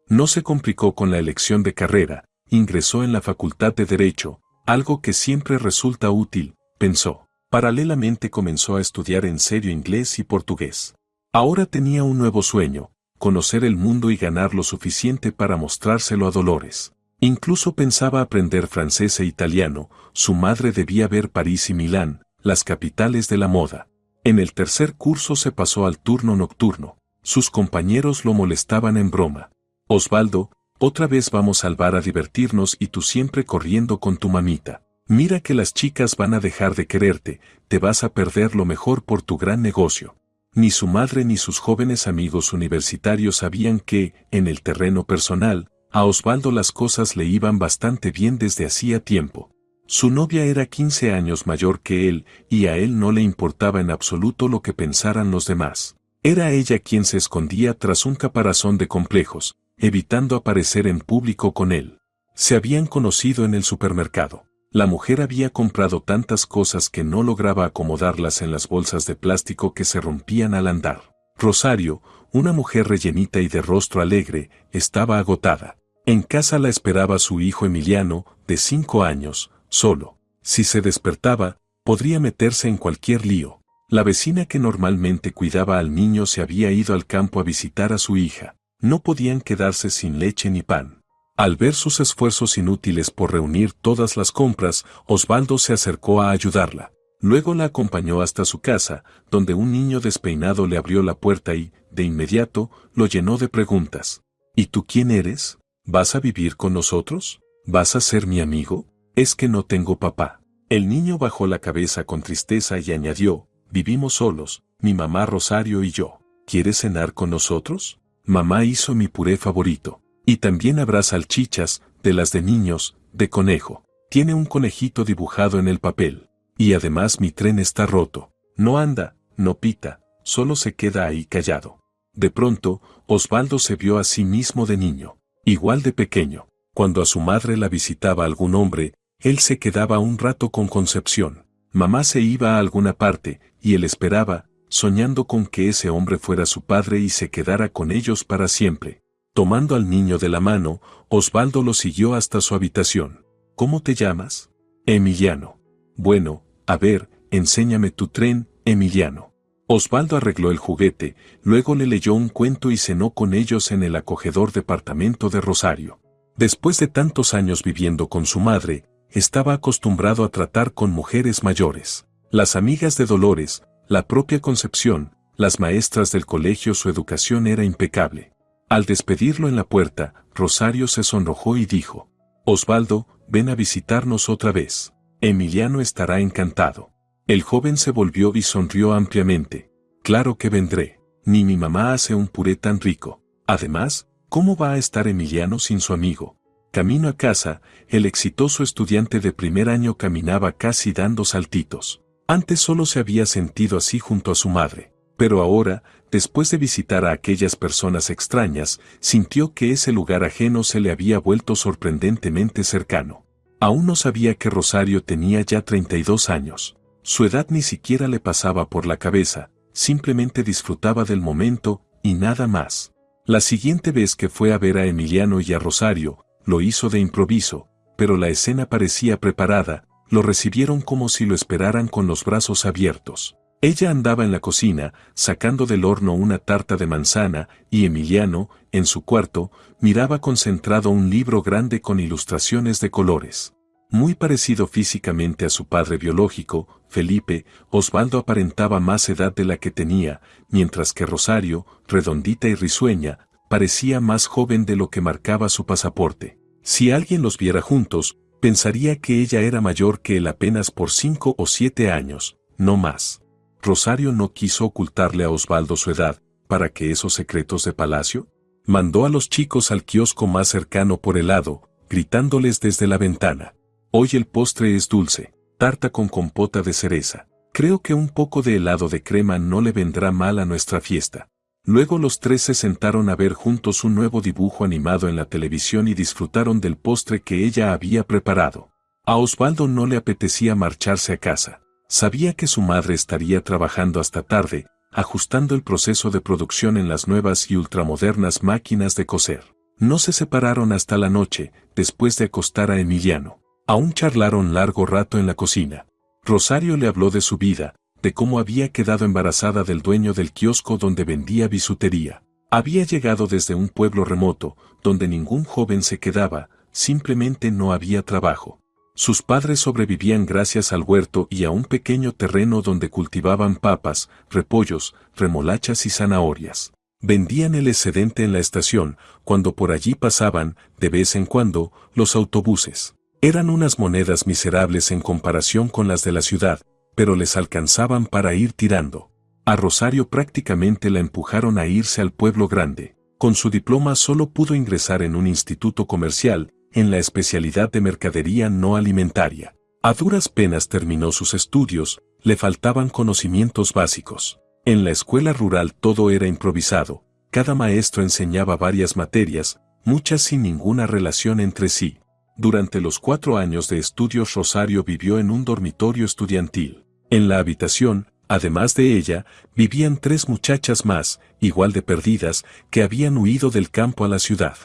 No se complicó con la elección de carrera, ingresó en la Facultad de Derecho, algo que siempre resulta útil, pensó. Paralelamente comenzó a estudiar en serio inglés y portugués. Ahora tenía un nuevo sueño, conocer el mundo y ganar lo suficiente para mostrárselo a Dolores. Incluso pensaba aprender francés e italiano, su madre debía ver París y Milán, las capitales de la moda. En el tercer curso se pasó al turno nocturno. Sus compañeros lo molestaban en broma. Osvaldo, otra vez vamos al bar a divertirnos y tú siempre corriendo con tu mamita. Mira que las chicas van a dejar de quererte, te vas a perder lo mejor por tu gran negocio. Ni su madre ni sus jóvenes amigos universitarios sabían que, en el terreno personal, a Osvaldo las cosas le iban bastante bien desde hacía tiempo. Su novia era 15 años mayor que él, y a él no le importaba en absoluto lo que pensaran los demás. Era ella quien se escondía tras un caparazón de complejos, evitando aparecer en público con él. Se habían conocido en el supermercado. La mujer había comprado tantas cosas que no lograba acomodarlas en las bolsas de plástico que se rompían al andar. Rosario, una mujer rellenita y de rostro alegre, estaba agotada. En casa la esperaba su hijo Emiliano, de 5 años, solo. Si se despertaba, podría meterse en cualquier lío. La vecina que normalmente cuidaba al niño se había ido al campo a visitar a su hija. No podían quedarse sin leche ni pan. Al ver sus esfuerzos inútiles por reunir todas las compras, Osvaldo se acercó a ayudarla. Luego la acompañó hasta su casa, donde un niño despeinado le abrió la puerta y, de inmediato, lo llenó de preguntas. ¿Y tú quién eres? ¿Vas a vivir con nosotros? ¿Vas a ser mi amigo? Es que no tengo papá. El niño bajó la cabeza con tristeza y añadió, vivimos solos, mi mamá Rosario y yo. ¿Quieres cenar con nosotros? Mamá hizo mi puré favorito. Y también habrá salchichas, de las de niños, de conejo. Tiene un conejito dibujado en el papel. Y además mi tren está roto. No anda, no pita, solo se queda ahí callado. De pronto, Osvaldo se vio a sí mismo de niño, igual de pequeño. Cuando a su madre la visitaba algún hombre, él se quedaba un rato con Concepción. Mamá se iba a alguna parte, y él esperaba, soñando con que ese hombre fuera su padre y se quedara con ellos para siempre. Tomando al niño de la mano, Osvaldo lo siguió hasta su habitación. ¿Cómo te llamas? Emiliano. Bueno, a ver, enséñame tu tren, Emiliano. Osvaldo arregló el juguete, luego le leyó un cuento y cenó con ellos en el acogedor departamento de Rosario. Después de tantos años viviendo con su madre, estaba acostumbrado a tratar con mujeres mayores. Las amigas de Dolores, la propia Concepción, las maestras del colegio, su educación era impecable. Al despedirlo en la puerta, Rosario se sonrojó y dijo: Osvaldo, ven a visitarnos otra vez. Emiliano estará encantado. El joven se volvió y sonrió ampliamente. Claro que vendré. Ni mi mamá hace un puré tan rico. Además, ¿cómo va a estar Emiliano sin su amigo? Camino a casa, el exitoso estudiante de primer año caminaba casi dando saltitos. Antes solo se había sentido así junto a su madre, pero ahora, después de visitar a aquellas personas extrañas, sintió que ese lugar ajeno se le había vuelto sorprendentemente cercano. Aún no sabía que Rosario tenía ya 32 años. Su edad ni siquiera le pasaba por la cabeza, simplemente disfrutaba del momento, y nada más. La siguiente vez que fue a ver a Emiliano y a Rosario, lo hizo de improviso, pero la escena parecía preparada, lo recibieron como si lo esperaran con los brazos abiertos. Ella andaba en la cocina, sacando del horno una tarta de manzana, y Emiliano, en su cuarto, miraba concentrado un libro grande con ilustraciones de colores. Muy parecido físicamente a su padre biológico, Felipe, Osvaldo aparentaba más edad de la que tenía, mientras que Rosario, redondita y risueña, parecía más joven de lo que marcaba su pasaporte. Si alguien los viera juntos, pensaría que ella era mayor que él apenas por 5 o 7 años, no más. Rosario no quiso ocultarle a Osvaldo su edad. ¿Para qué esos secretos de palacio? Mandó a los chicos al kiosco más cercano por helado, gritándoles desde la ventana: hoy el postre es dulce, tarta con compota de cereza. Creo que un poco de helado de crema no le vendrá mal a nuestra fiesta. Luego los tres se sentaron a ver juntos un nuevo dibujo animado en la televisión y disfrutaron del postre que ella había preparado. A Osvaldo no le apetecía marcharse a casa. Sabía que su madre estaría trabajando hasta tarde, ajustando el proceso de producción en las nuevas y ultramodernas máquinas de coser. No se separaron hasta la noche, después de acostar a Emiliano. Aún charlaron largo rato en la cocina. Rosario le habló de su vida, de cómo había quedado embarazada del dueño del kiosco donde vendía bisutería. Había llegado desde un pueblo remoto, donde ningún joven se quedaba, simplemente no había trabajo. Sus padres sobrevivían gracias al huerto y a un pequeño terreno donde cultivaban papas, repollos, remolachas y zanahorias. Vendían el excedente en la estación, cuando por allí pasaban, de vez en cuando, los autobuses. Eran unas monedas miserables en comparación con las de la ciudad, pero les alcanzaban para ir tirando. A Rosario prácticamente la empujaron a irse al pueblo grande. Con su diploma solo pudo ingresar en un instituto comercial, en la especialidad de mercadería no alimentaria. A duras penas terminó sus estudios, le faltaban conocimientos básicos. En la escuela rural todo era improvisado, cada maestro enseñaba varias materias, muchas sin ninguna relación entre sí. Durante los 4 años de estudios Rosario vivió en un dormitorio estudiantil. En la habitación, además de ella, vivían 3 muchachas más, igual de perdidas, que habían huido del campo a la ciudad.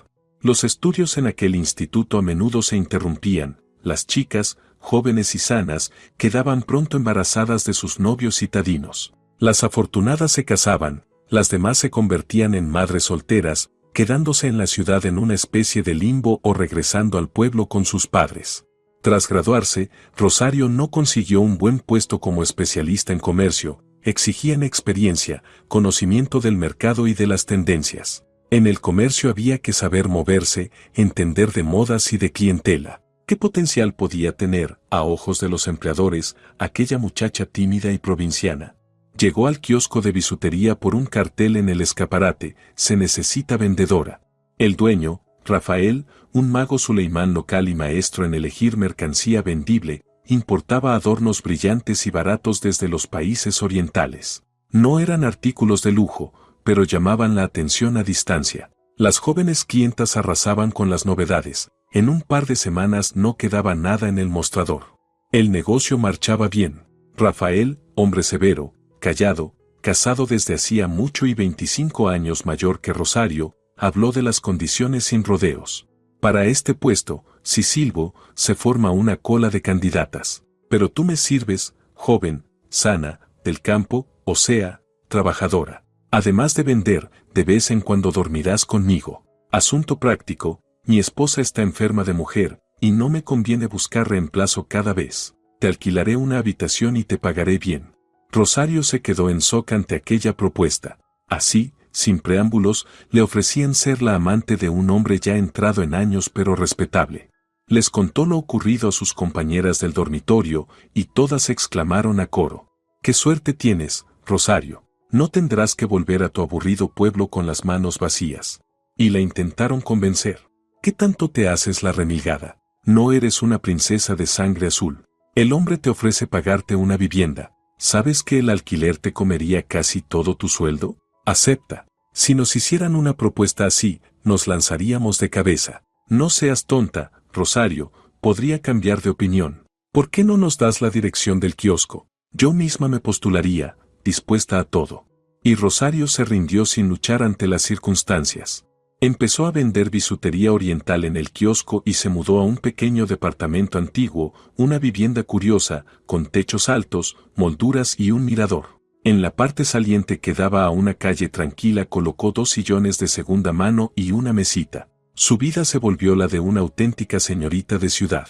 Los estudios en aquel instituto a menudo se interrumpían. Las chicas, jóvenes y sanas, quedaban pronto embarazadas de sus novios citadinos. Las afortunadas se casaban, las demás se convertían en madres solteras, quedándose en la ciudad en una especie de limbo o regresando al pueblo con sus padres. Tras graduarse, Rosario no consiguió un buen puesto como especialista en comercio, exigían experiencia, conocimiento del mercado y de las tendencias. En el comercio había que saber moverse, entender de modas y de clientela. ¿Qué potencial podía tener, a ojos de los empleadores, aquella muchacha tímida y provinciana? Llegó al kiosco de bisutería por un cartel en el escaparate: se necesita vendedora. El dueño, Rafael, un mago suleimán local y maestro en elegir mercancía vendible, importaba adornos brillantes y baratos desde los países orientales. No eran artículos de lujo, pero llamaban la atención a distancia. Las jóvenes clientas arrasaban con las novedades. En un par de semanas no quedaba nada en el mostrador. El negocio marchaba bien. Rafael, hombre severo, callado, casado desde hacía mucho y 25 años mayor que Rosario, habló de las condiciones sin rodeos. Para este puesto, si silbo, se forma una cola de candidatas. Pero tú me sirves, joven, sana, del campo, o sea, trabajadora. Además de vender, de vez en cuando dormirás conmigo. Asunto práctico, mi esposa está enferma de mujer, y no me conviene buscar reemplazo cada vez. Te alquilaré una habitación y te pagaré bien. Rosario se quedó en shock ante aquella propuesta. Así, sin preámbulos, le ofrecían ser la amante de un hombre ya entrado en años pero respetable. Les contó lo ocurrido a sus compañeras del dormitorio, y todas exclamaron a coro: «¡Qué suerte tienes, Rosario! No tendrás que volver a tu aburrido pueblo con las manos vacías». Y la intentaron convencer. «¿Qué tanto te haces la remilgada? No eres una princesa de sangre azul. El hombre te ofrece pagarte una vivienda. ¿Sabes que el alquiler te comería casi todo tu sueldo? Acepta. Si nos hicieran una propuesta así, nos lanzaríamos de cabeza. No seas tonta, Rosario, podría cambiar de opinión. ¿Por qué no nos das la dirección del kiosco? Yo misma me postularía, dispuesta a todo». Y Rosario se rindió sin luchar ante las circunstancias. Empezó a vender bisutería oriental en el kiosco y se mudó a un pequeño departamento antiguo, una vivienda curiosa, con techos altos, molduras y un mirador. En la parte saliente que daba a una calle tranquila colocó 2 sillones de segunda mano y una mesita. Su vida se volvió la de una auténtica señorita de ciudad.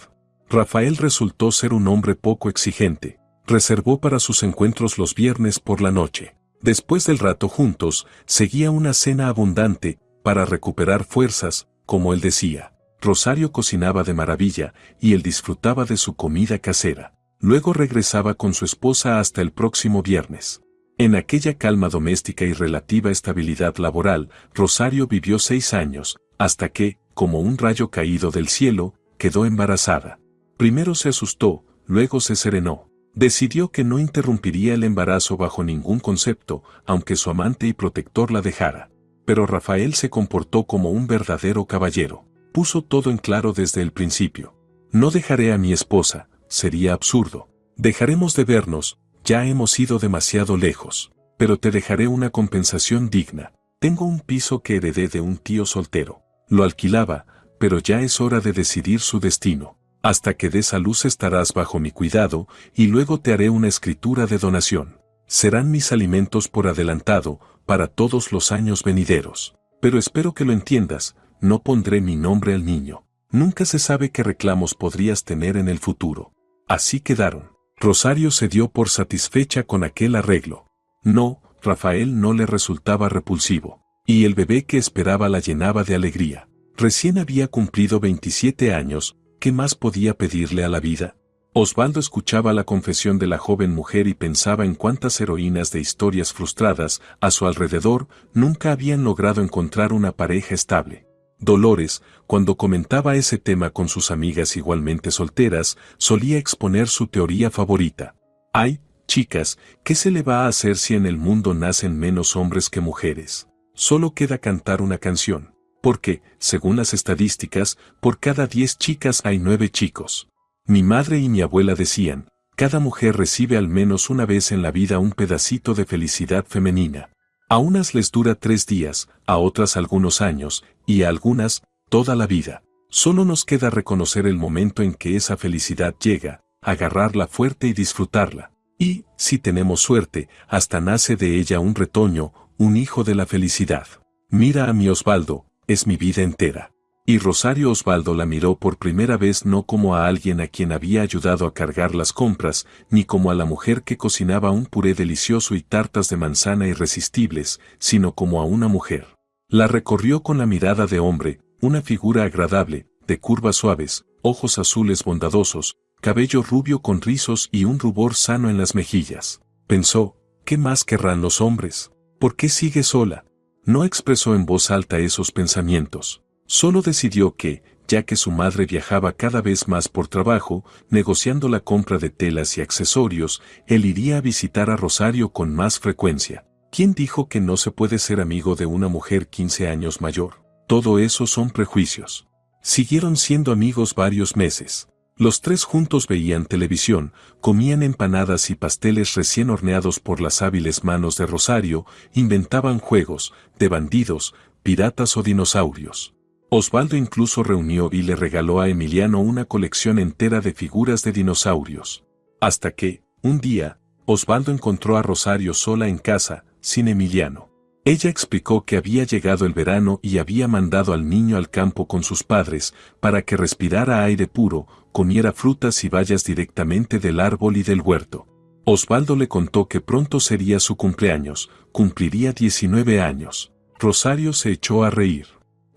Rafael resultó ser un hombre poco exigente. Reservó para sus encuentros los viernes por la noche. Después del rato juntos, seguía una cena abundante, para recuperar fuerzas, como él decía. Rosario cocinaba de maravilla, y él disfrutaba de su comida casera. Luego regresaba con su esposa hasta el próximo viernes. En aquella calma doméstica y relativa estabilidad laboral, Rosario vivió 6 años, hasta que, como un rayo caído del cielo, quedó embarazada. Primero se asustó, luego se serenó. Decidió que no interrumpiría el embarazo bajo ningún concepto, aunque su amante y protector la dejara. Pero Rafael se comportó como un verdadero caballero. Puso todo en claro desde el principio. «No dejaré a mi esposa, sería absurdo. Dejaremos de vernos, ya hemos ido demasiado lejos. Pero te dejaré una compensación digna. Tengo un piso que heredé de un tío soltero. Lo alquilaba, pero ya es hora de decidir su destino. Hasta que des a luz estarás bajo mi cuidado, y luego te haré una escritura de donación. Serán mis alimentos por adelantado, para todos los años venideros. Pero espero que lo entiendas, no pondré mi nombre al niño. Nunca se sabe qué reclamos podrías tener en el futuro». Así quedaron. Rosario se dio por satisfecha con aquel arreglo. No, Rafael no le resultaba repulsivo. Y el bebé que esperaba la llenaba de alegría. Recién había cumplido 27 años, ¿qué más podía pedirle a la vida? Osvaldo escuchaba la confesión de la joven mujer y pensaba en cuántas heroínas de historias frustradas, a su alrededor, nunca habían logrado encontrar una pareja estable. Dolores, cuando comentaba ese tema con sus amigas igualmente solteras, solía exponer su teoría favorita. «Ay, chicas, ¿qué se le va a hacer si en el mundo nacen menos hombres que mujeres? Solo queda cantar una canción. Porque, según las estadísticas, por cada 10 chicas hay 9 chicos. Mi madre y mi abuela decían, cada mujer recibe al menos una vez en la vida un pedacito de felicidad femenina. A unas les dura 3 días, a otras algunos años, y a algunas, toda la vida. Solo nos queda reconocer el momento en que esa felicidad llega, agarrarla fuerte y disfrutarla. Y, si tenemos suerte, hasta nace de ella un retoño, un hijo de la felicidad. Mira a mi Osvaldo, es mi vida entera». Y Rosario Osvaldo la miró por primera vez no como a alguien a quien había ayudado a cargar las compras, ni como a la mujer que cocinaba un puré delicioso y tartas de manzana irresistibles, sino como a una mujer. La recorrió con la mirada de hombre, una figura agradable, de curvas suaves, ojos azules bondadosos, cabello rubio con rizos y un rubor sano en las mejillas. Pensó, ¿qué más querrán los hombres? ¿Por qué sigue sola? No expresó en voz alta esos pensamientos. Solo decidió que, ya que su madre viajaba cada vez más por trabajo, negociando la compra de telas y accesorios, él iría a visitar a Rosario con más frecuencia. ¿Quién dijo que no se puede ser amigo de una mujer 15 años mayor? Todo eso son prejuicios. Siguieron siendo amigos varios meses. Los 3 juntos veían televisión, comían empanadas y pasteles recién horneados por las hábiles manos de Rosario, inventaban juegos, de bandidos, piratas o dinosaurios. Osvaldo incluso reunió y le regaló a Emiliano una colección entera de figuras de dinosaurios. Hasta que, un día, Osvaldo encontró a Rosario sola en casa, sin Emiliano. Ella explicó que había llegado el verano y había mandado al niño al campo con sus padres, para que respirara aire puro, comiera frutas y bayas directamente del árbol y del huerto. Osvaldo le contó que pronto sería su cumpleaños, cumpliría 19 años. Rosario se echó a reír.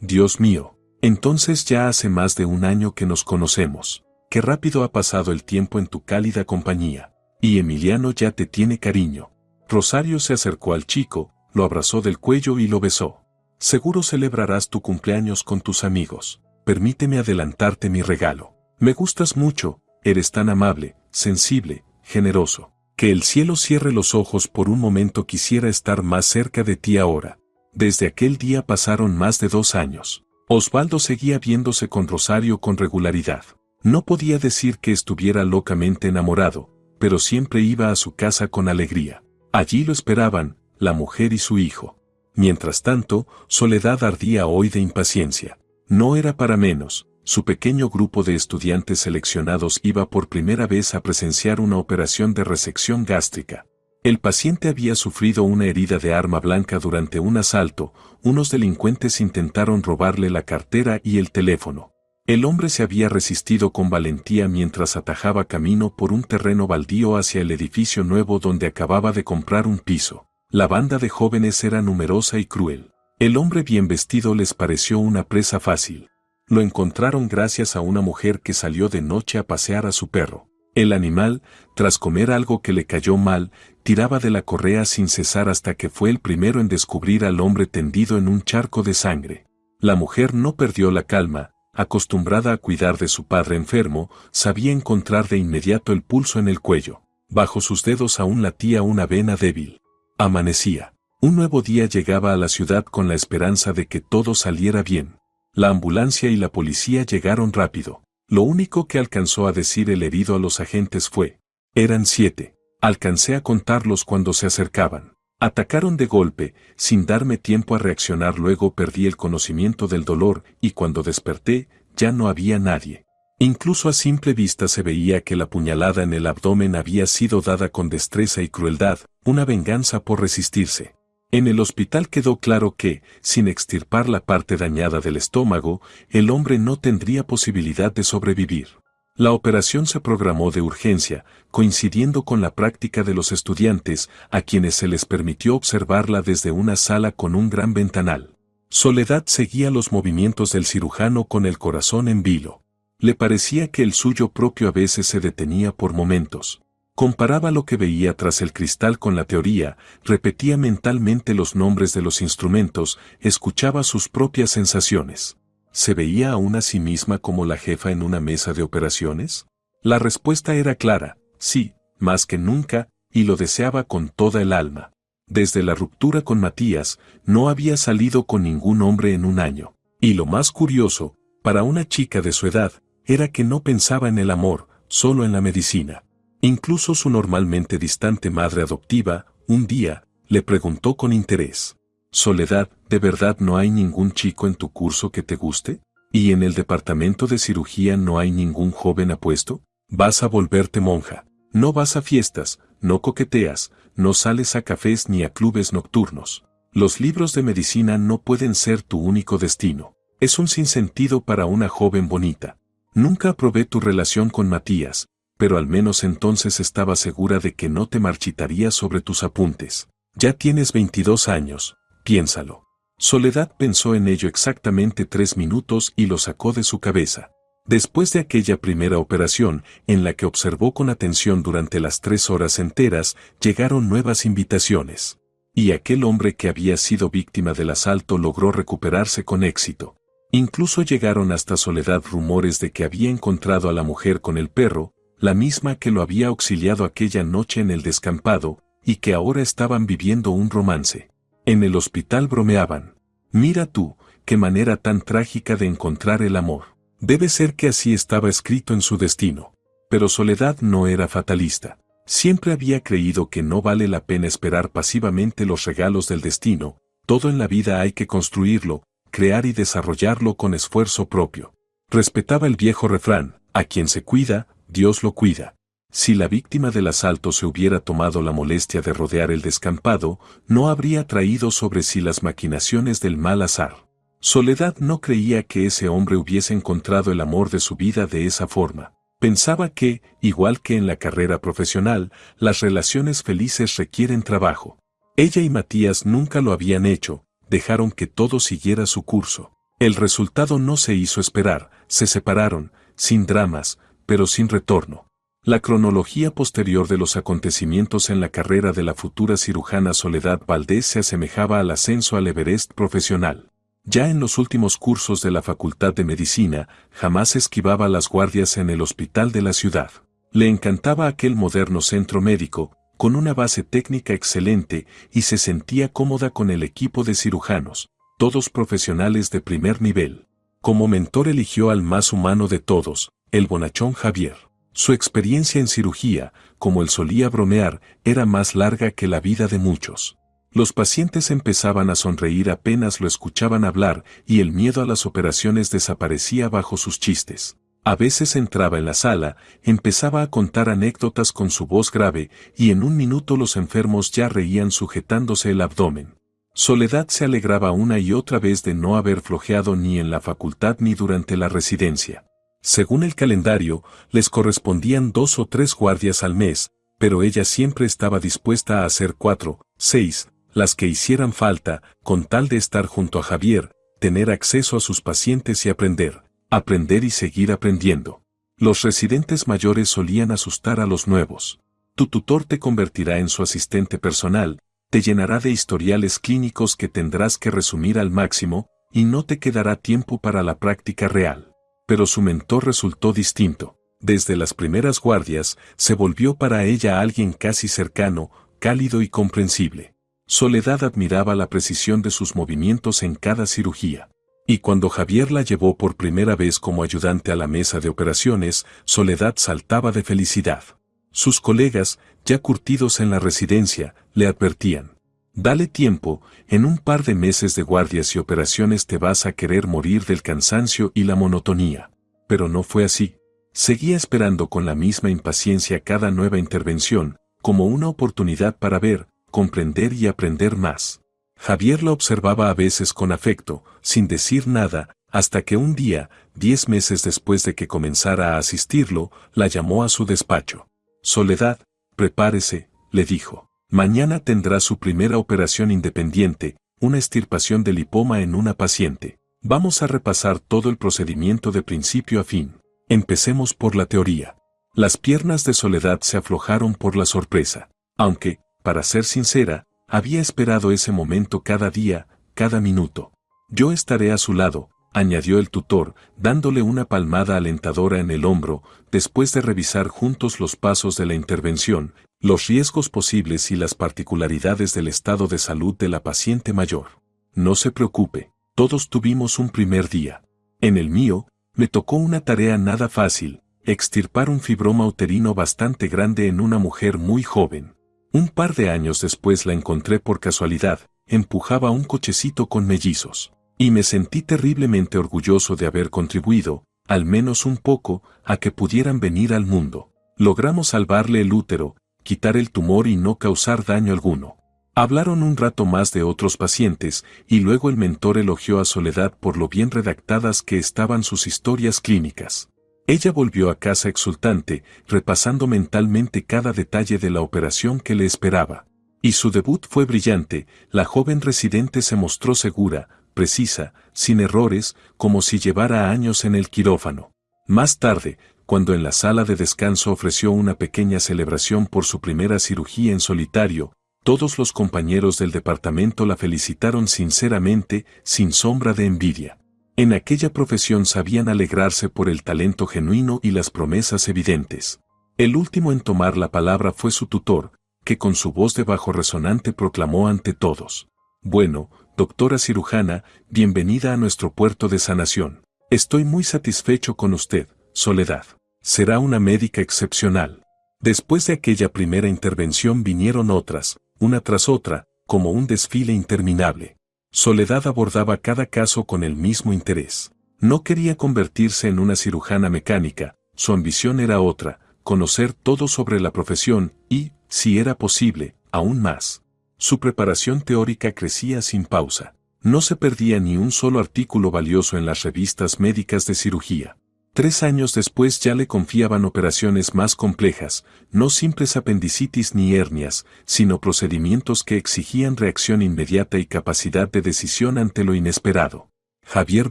Dios mío, entonces ya hace más de un año que nos conocemos. Qué rápido ha pasado el tiempo en tu cálida compañía. Y Emiliano ya te tiene cariño. Rosario se acercó al chico, lo abrazó del cuello y lo besó. Seguro celebrarás tu cumpleaños con tus amigos. Permíteme adelantarte mi regalo. Me gustas mucho, eres tan amable, sensible, generoso. Que el cielo cierre los ojos por un momento, quisiera estar más cerca de ti ahora. Desde aquel día pasaron más de 2 años. Osvaldo seguía viéndose con Rosario con regularidad. No podía decir que estuviera locamente enamorado, pero siempre iba a su casa con alegría. Allí lo esperaban, la mujer y su hijo. Mientras tanto, Soledad ardía hoy de impaciencia. No era para menos, su pequeño grupo de estudiantes seleccionados iba por primera vez a presenciar una operación de resección gástrica. El paciente había sufrido una herida de arma blanca durante un asalto, unos delincuentes intentaron robarle la cartera y el teléfono. El hombre se había resistido con valentía mientras atajaba camino por un terreno baldío hacia el edificio nuevo donde acababa de comprar un piso. La banda de jóvenes era numerosa y cruel. El hombre bien vestido les pareció una presa fácil. Lo encontraron gracias a una mujer que salió de noche a pasear a su perro. El animal, tras comer algo que le cayó mal, tiraba de la correa sin cesar hasta que fue el primero en descubrir al hombre tendido en un charco de sangre. La mujer no perdió la calma, acostumbrada a cuidar de su padre enfermo, sabía encontrar de inmediato el pulso en el cuello. Bajo sus dedos aún latía una vena débil. Amanecía. Un nuevo día llegaba a la ciudad con la esperanza de que todo saliera bien. La ambulancia y la policía llegaron rápido. Lo único que alcanzó a decir el herido a los agentes fue: eran 7. Alcancé a contarlos cuando se acercaban. Atacaron de golpe, sin darme tiempo a reaccionar. Luego perdí el conocimiento del dolor y cuando desperté, ya no había nadie. Incluso a simple vista se veía que la puñalada en el abdomen había sido dada con destreza y crueldad, una venganza por resistirse. En el hospital quedó claro que, sin extirpar la parte dañada del estómago, el hombre no tendría posibilidad de sobrevivir. La operación se programó de urgencia, coincidiendo con la práctica de los estudiantes, a quienes se les permitió observarla desde una sala con un gran ventanal. Soledad seguía los movimientos del cirujano con el corazón en vilo. Le parecía que el suyo propio a veces se detenía por momentos. Comparaba lo que veía tras el cristal con la teoría, repetía mentalmente los nombres de los instrumentos, escuchaba sus propias sensaciones. ¿Se veía aún a sí misma como la jefa en una mesa de operaciones? La respuesta era clara, sí, más que nunca, y lo deseaba con toda el alma. Desde la ruptura con Matías, no había salido con ningún hombre en un año. Y lo más curioso, para una chica de su edad, era que no pensaba en el amor, solo en la medicina. Incluso su normalmente distante madre adoptiva, un día, le preguntó con interés: Soledad, ¿de verdad no hay ningún chico en tu curso que te guste? ¿Y en el departamento de cirugía no hay ningún joven apuesto? Vas a volverte monja. No vas a fiestas, no coqueteas, no sales a cafés ni a clubes nocturnos. Los libros de medicina no pueden ser tu único destino. Es un sinsentido para una joven bonita. Nunca aprobé tu relación con Matías, pero al menos entonces estaba segura de que no te marchitarías sobre tus apuntes. Ya tienes 22 años, piénsalo. Soledad pensó en ello exactamente 3 minutos y lo sacó de su cabeza. Después de aquella primera operación, en la que observó con atención durante las 3 horas enteras, llegaron nuevas invitaciones. Y aquel hombre que había sido víctima del asalto logró recuperarse con éxito. Incluso llegaron hasta Soledad rumores de que había encontrado a la mujer con el perro, la misma que lo había auxiliado aquella noche en el descampado, y que ahora estaban viviendo un romance. En el hospital bromeaban. Mira tú, qué manera tan trágica de encontrar el amor. Debe ser que así estaba escrito en su destino. Pero Soledad no era fatalista. Siempre había creído que no vale la pena esperar pasivamente los regalos del destino. Todo en la vida hay que construirlo, crear y desarrollarlo con esfuerzo propio. Respetaba el viejo refrán: a quien se cuida, Dios lo cuida. Si la víctima del asalto se hubiera tomado la molestia de rodear el descampado, no habría traído sobre sí las maquinaciones del mal azar. Soledad no creía que ese hombre hubiese encontrado el amor de su vida de esa forma. Pensaba que, igual que en la carrera profesional, las relaciones felices requieren trabajo. Ella y Matías nunca lo habían hecho, dejaron que todo siguiera su curso. El resultado no se hizo esperar, se separaron, sin dramas, pero sin retorno. La cronología posterior de los acontecimientos en la carrera de la futura cirujana Soledad Valdés se asemejaba al ascenso al Everest profesional. Ya en los últimos cursos de la Facultad de Medicina, jamás esquivaba las guardias en el hospital de la ciudad. Le encantaba aquel moderno centro médico, con una base técnica excelente, y se sentía cómoda con el equipo de cirujanos, todos profesionales de primer nivel. Como mentor eligió al más humano de todos, el bonachón Javier. Su experiencia en cirugía, como él solía bromear, era más larga que la vida de muchos. Los pacientes empezaban a sonreír apenas lo escuchaban hablar y el miedo a las operaciones desaparecía bajo sus chistes. A veces entraba en la sala, empezaba a contar anécdotas con su voz grave y en un minuto los enfermos ya reían sujetándose el abdomen. Soledad se alegraba una y otra vez de no haber flojeado ni en la facultad ni durante la residencia. Según el calendario, les correspondían 2 o 3 guardias al mes, pero ella siempre estaba dispuesta a hacer 4, 6, las que hicieran falta, con tal de estar junto a Javier, tener acceso a sus pacientes y aprender y seguir aprendiendo. Los residentes mayores solían asustar a los nuevos. Tu tutor te convertirá en su asistente personal, te llenará de historiales clínicos que tendrás que resumir al máximo, y no te quedará tiempo para la práctica real. Pero su mentor resultó distinto. Desde las primeras guardias, se volvió para ella alguien casi cercano, cálido y comprensible. Soledad admiraba la precisión de sus movimientos en cada cirugía. Y cuando Javier la llevó por primera vez como ayudante a la mesa de operaciones, Soledad saltaba de felicidad. Sus colegas, ya curtidos en la residencia, le advertían: dale tiempo, en un par de meses de guardias y operaciones te vas a querer morir del cansancio y la monotonía. Pero no fue así. Seguía esperando con la misma impaciencia cada nueva intervención, como una oportunidad para ver, comprender y aprender más. Javier la observaba a veces con afecto, sin decir nada, hasta que un día, 10 meses después de que comenzara a asistirlo, la llamó a su despacho. Soledad, prepárese, le dijo. Mañana tendrá su primera operación independiente, una extirpación de lipoma en una paciente. Vamos a repasar todo el procedimiento de principio a fin. Empecemos por la teoría. Las piernas de Soledad se aflojaron por la sorpresa, aunque, para ser sincera, había esperado ese momento cada día, cada minuto. Yo estaré a su lado, añadió el tutor, dándole una palmada alentadora en el hombro, después de revisar juntos los pasos de la intervención, los riesgos posibles y las particularidades del estado de salud de la paciente mayor. No se preocupe, todos tuvimos un primer día. En el mío, me tocó una tarea nada fácil, extirpar un fibroma uterino bastante grande en una mujer muy joven. Un par de años después la encontré por casualidad, empujaba un cochecito con mellizos. Y me sentí terriblemente orgulloso de haber contribuido, al menos un poco, a que pudieran venir al mundo. Logramos salvarle el útero, quitar el tumor y no causar daño alguno. Hablaron un rato más de otros pacientes, y luego el mentor elogió a Soledad por lo bien redactadas que estaban sus historias clínicas. Ella volvió a casa exultante, repasando mentalmente cada detalle de la operación que le esperaba. Y su debut fue brillante, la joven residente se mostró segura, precisa, sin errores, como si llevara años en el quirófano. Más tarde, cuando en la sala de descanso ofreció una pequeña celebración por su primera cirugía en solitario, todos los compañeros del departamento la felicitaron sinceramente, sin sombra de envidia. En aquella profesión sabían alegrarse por el talento genuino y las promesas evidentes. El último en tomar la palabra fue su tutor, que con su voz de bajo resonante proclamó ante todos: bueno, doctora cirujana, bienvenida a nuestro puerto de sanación. Estoy muy satisfecho con usted, Soledad. Será una médica excepcional. Después de aquella primera intervención vinieron otras, una tras otra, como un desfile interminable. Soledad abordaba cada caso con el mismo interés. No quería convertirse en una cirujana mecánica, su ambición era otra, conocer todo sobre la profesión y, si era posible, aún más. Su preparación teórica crecía sin pausa. No se perdía ni un solo artículo valioso en las revistas médicas de cirugía. 3 años después ya le confiaban operaciones más complejas, no simples apendicitis ni hernias, sino procedimientos que exigían reacción inmediata y capacidad de decisión ante lo inesperado. Javier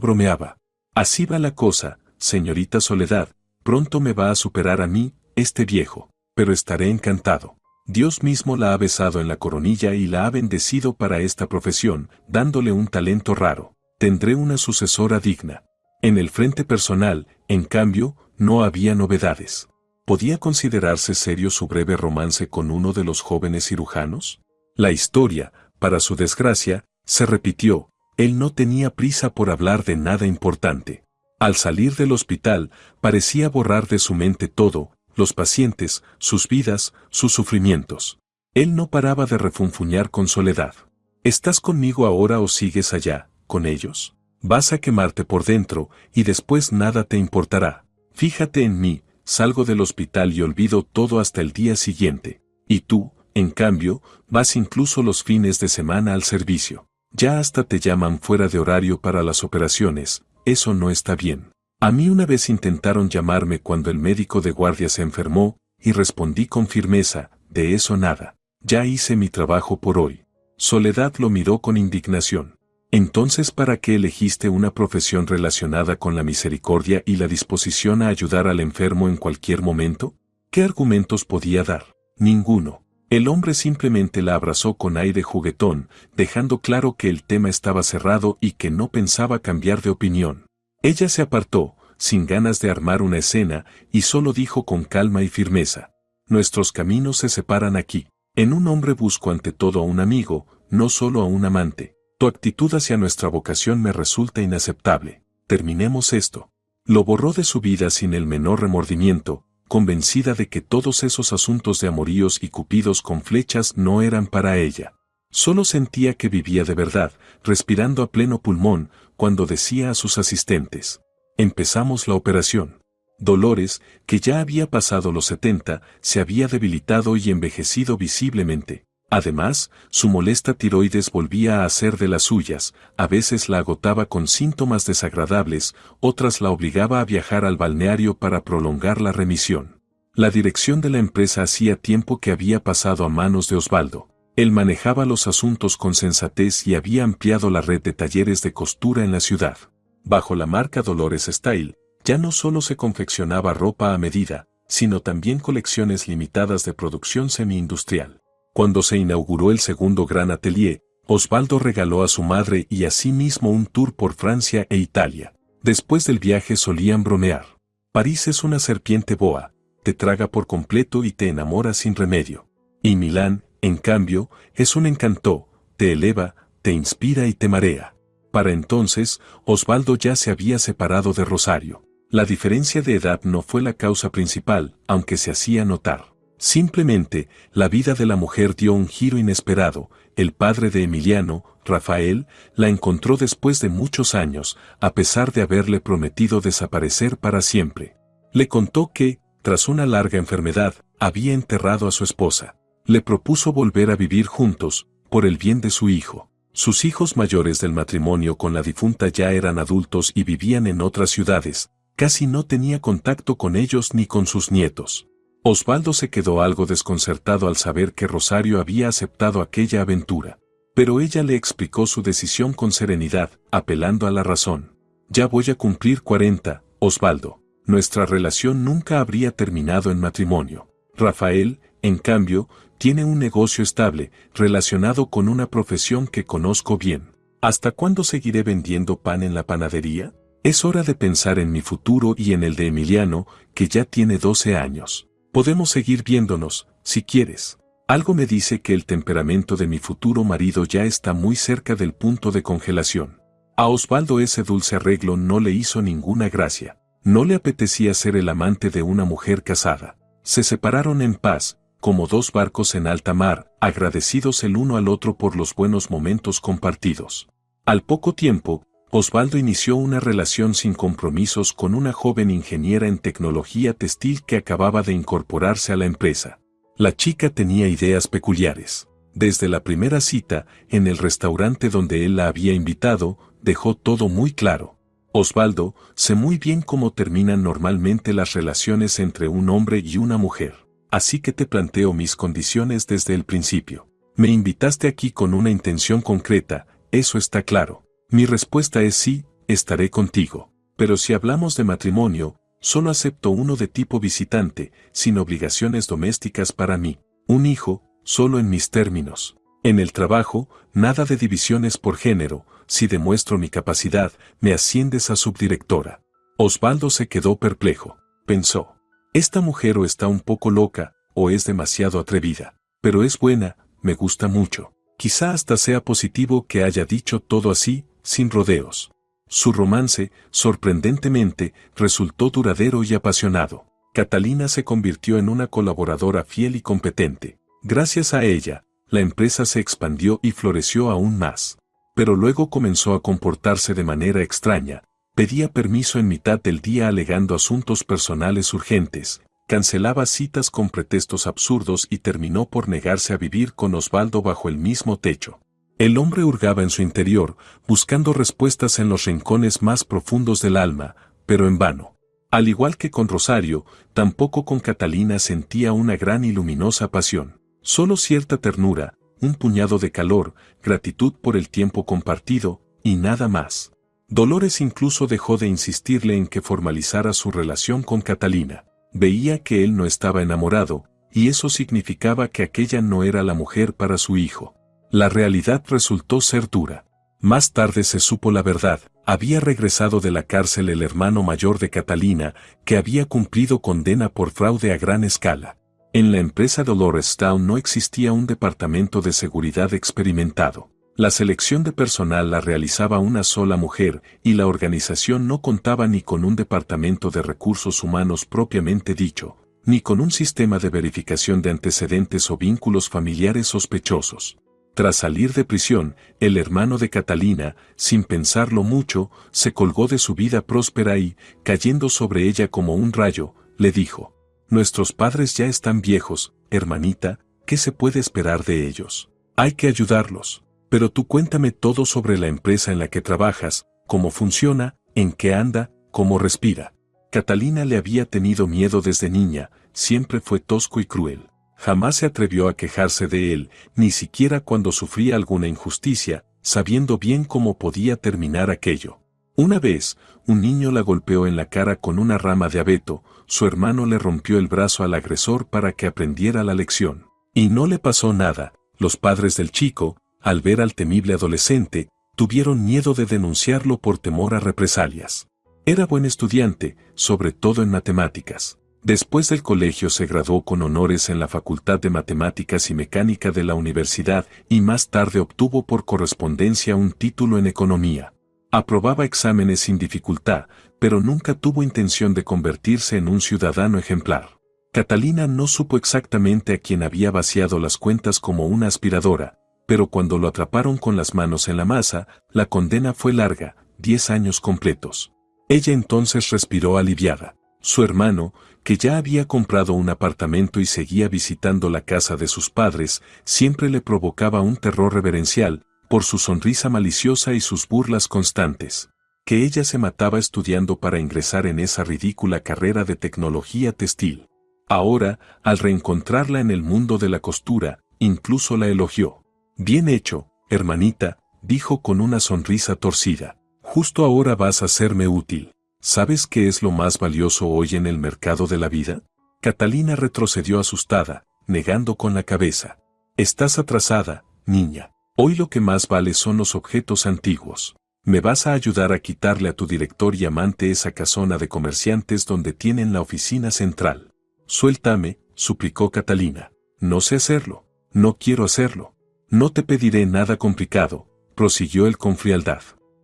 bromeaba. Así va la cosa, señorita Soledad, pronto me va a superar a mí, este viejo, pero estaré encantado. Dios mismo la ha besado en la coronilla y la ha bendecido para esta profesión, dándole un talento raro. Tendré una sucesora digna. En el frente personal, en cambio, no había novedades. ¿Podía considerarse serio su breve romance con uno de los jóvenes cirujanos? La historia, para su desgracia, se repitió. Él no tenía prisa por hablar de nada importante. Al salir del hospital, parecía borrar de su mente todo, los pacientes, sus vidas, sus sufrimientos. Él no paraba de refunfuñar con Soledad. ¿Estás conmigo ahora o sigues allá, con ellos? Vas a quemarte por dentro, y después nada te importará. Fíjate en mí, salgo del hospital y olvido todo hasta el día siguiente. Y tú, en cambio, vas incluso los fines de semana al servicio. Ya hasta te llaman fuera de horario para las operaciones, eso no está bien. A mí una vez intentaron llamarme cuando el médico de guardia se enfermó, y respondí con firmeza, de eso nada. Ya hice mi trabajo por hoy. Soledad lo miró con indignación. Entonces, ¿para qué elegiste una profesión relacionada con la misericordia y la disposición a ayudar al enfermo en cualquier momento? ¿Qué argumentos podía dar? Ninguno. El hombre simplemente la abrazó con aire juguetón, dejando claro que el tema estaba cerrado y que no pensaba cambiar de opinión. Ella se apartó, sin ganas de armar una escena, y solo dijo con calma y firmeza: nuestros caminos se separan aquí. En un hombre busco ante todo a un amigo, no solo a un amante. Tu actitud hacia nuestra vocación me resulta inaceptable. Terminemos esto. Lo borró de su vida sin el menor remordimiento, convencida de que todos esos asuntos de amoríos y cupidos con flechas no eran para ella. Solo sentía que vivía de verdad, respirando a pleno pulmón, cuando decía a sus asistentes: empezamos la operación. Dolores, que ya había pasado los 70, se había debilitado y envejecido visiblemente. Además, su molesta tiroides volvía a hacer de las suyas, a veces la agotaba con síntomas desagradables, otras la obligaba a viajar al balneario para prolongar la remisión. La dirección de la empresa hacía tiempo que había pasado a manos de Osvaldo. Él manejaba los asuntos con sensatez y había ampliado la red de talleres de costura en la ciudad. Bajo la marca Dolores Style, ya no solo se confeccionaba ropa a medida, sino también colecciones limitadas de producción semi-industrial. Cuando se inauguró el segundo gran atelier, Osvaldo regaló a su madre y a sí mismo un tour por Francia e Italia. Después del viaje solían bromear. París es una serpiente boa, te traga por completo y te enamora sin remedio. Y Milán, en cambio, es un encanto, te eleva, te inspira y te marea. Para entonces, Osvaldo ya se había separado de Rosario. La diferencia de edad no fue la causa principal, aunque se hacía notar. Simplemente, la vida de la mujer dio un giro inesperado. El padre de Emiliano, Rafael, la encontró después de muchos años, a pesar de haberle prometido desaparecer para siempre. Le contó que, tras una larga enfermedad, había enterrado a su esposa. Le propuso volver a vivir juntos, por el bien de su hijo. Sus hijos mayores del matrimonio con la difunta ya eran adultos y vivían en otras ciudades. Casi no tenía contacto con ellos ni con sus nietos. Osvaldo se quedó algo desconcertado al saber que Rosario había aceptado aquella aventura. Pero ella le explicó su decisión con serenidad, apelando a la razón. Ya voy a cumplir 40, Osvaldo. Nuestra relación nunca habría terminado en matrimonio. Rafael, en cambio, tiene un negocio estable, relacionado con una profesión que conozco bien. ¿Hasta cuándo seguiré vendiendo pan en la panadería? Es hora de pensar en mi futuro y en el de Emiliano, que ya tiene 12 años. Podemos seguir viéndonos, si quieres. Algo me dice que el temperamento de mi futuro marido ya está muy cerca del punto de congelación. A Osvaldo ese dulce arreglo no le hizo ninguna gracia. No le apetecía ser el amante de una mujer casada. Se separaron en paz, como dos barcos en alta mar, agradecidos el uno al otro por los buenos momentos compartidos. Al poco tiempo, Osvaldo inició una relación sin compromisos con una joven ingeniera en tecnología textil que acababa de incorporarse a la empresa. La chica tenía ideas peculiares. Desde la primera cita, en el restaurante donde él la había invitado, dejó todo muy claro. Osvaldo, sé muy bien cómo terminan normalmente las relaciones entre un hombre y una mujer. Así que te planteo mis condiciones desde el principio. Me invitaste aquí con una intención concreta, eso está claro. Mi respuesta es sí, estaré contigo. Pero si hablamos de matrimonio, solo acepto uno de tipo visitante, sin obligaciones domésticas para mí. Un hijo, solo en mis términos. En el trabajo, nada de divisiones por género, si demuestro mi capacidad, me asciendes a subdirectora. Osvaldo se quedó perplejo. Pensó, esta mujer o está un poco loca, o es demasiado atrevida. Pero es buena, me gusta mucho. Quizá hasta sea positivo que haya dicho todo así, sin rodeos. Su romance, sorprendentemente, resultó duradero y apasionado. Catalina se convirtió en una colaboradora fiel y competente. Gracias a ella, la empresa se expandió y floreció aún más. Pero luego comenzó a comportarse de manera extraña. Pedía permiso en mitad del día alegando asuntos personales urgentes, cancelaba citas con pretextos absurdos y terminó por negarse a vivir con Osvaldo bajo el mismo techo. El hombre hurgaba en su interior, buscando respuestas en los rincones más profundos del alma, pero en vano. Al igual que con Rosario, tampoco con Catalina sentía una gran y luminosa pasión. Solo cierta ternura, un puñado de calor, gratitud por el tiempo compartido, y nada más. Dolores incluso dejó de insistirle en que formalizara su relación con Catalina. Veía que él no estaba enamorado, y eso significaba que aquella no era la mujer para su hijo. La realidad resultó ser dura. Más tarde se supo la verdad. Había regresado de la cárcel el hermano mayor de Catalina, que había cumplido condena por fraude a gran escala. En la empresa Dolores Town no existía un departamento de seguridad experimentado. La selección de personal la realizaba una sola mujer, y la organización no contaba ni con un departamento de recursos humanos propiamente dicho, ni con un sistema de verificación de antecedentes o vínculos familiares sospechosos. Tras salir de prisión, el hermano de Catalina, sin pensarlo mucho, se colgó de su vida próspera y, cayendo sobre ella como un rayo, le dijo: «Nuestros padres ya están viejos, hermanita, ¿qué se puede esperar de ellos? Hay que ayudarlos. Pero tú cuéntame todo sobre la empresa en la que trabajas, cómo funciona, en qué anda, cómo respira». Catalina le había tenido miedo desde niña, siempre fue tosco y cruel. Jamás se atrevió a quejarse de él, ni siquiera cuando sufría alguna injusticia, sabiendo bien cómo podía terminar aquello. Una vez, un niño la golpeó en la cara con una rama de abeto, su hermano le rompió el brazo al agresor para que aprendiera la lección. Y no le pasó nada. Los padres del chico, al ver al temible adolescente, tuvieron miedo de denunciarlo por temor a represalias. Era buen estudiante, sobre todo en matemáticas. Después del colegio se graduó con honores en la Facultad de Matemáticas y Mecánica de la universidad y más tarde obtuvo por correspondencia un título en economía. Aprobaba exámenes sin dificultad, pero nunca tuvo intención de convertirse en un ciudadano ejemplar. Catalina no supo exactamente a quién había vaciado las cuentas como una aspiradora, pero cuando lo atraparon con las manos en la masa, la condena fue larga, 10 años completos. Ella entonces respiró aliviada. Su hermano, que ya había comprado un apartamento y seguía visitando la casa de sus padres, siempre le provocaba un terror reverencial, por su sonrisa maliciosa y sus burlas constantes. Que ella se mataba estudiando para ingresar en esa ridícula carrera de tecnología textil. Ahora, al reencontrarla en el mundo de la costura, incluso la elogió. «Bien hecho, hermanita», dijo con una sonrisa torcida. «Justo ahora vas a serme útil. ¿Sabes qué es lo más valioso hoy en el mercado de la vida?». Catalina retrocedió asustada, negando con la cabeza. «Estás atrasada, niña. Hoy lo que más vale son los objetos antiguos. ¿Me vas a ayudar a quitarle a tu director y amante esa casona de comerciantes donde tienen la oficina central?». «Suéltame», suplicó Catalina. «No sé hacerlo. No quiero hacerlo». «No te pediré nada complicado», prosiguió él con frialdad.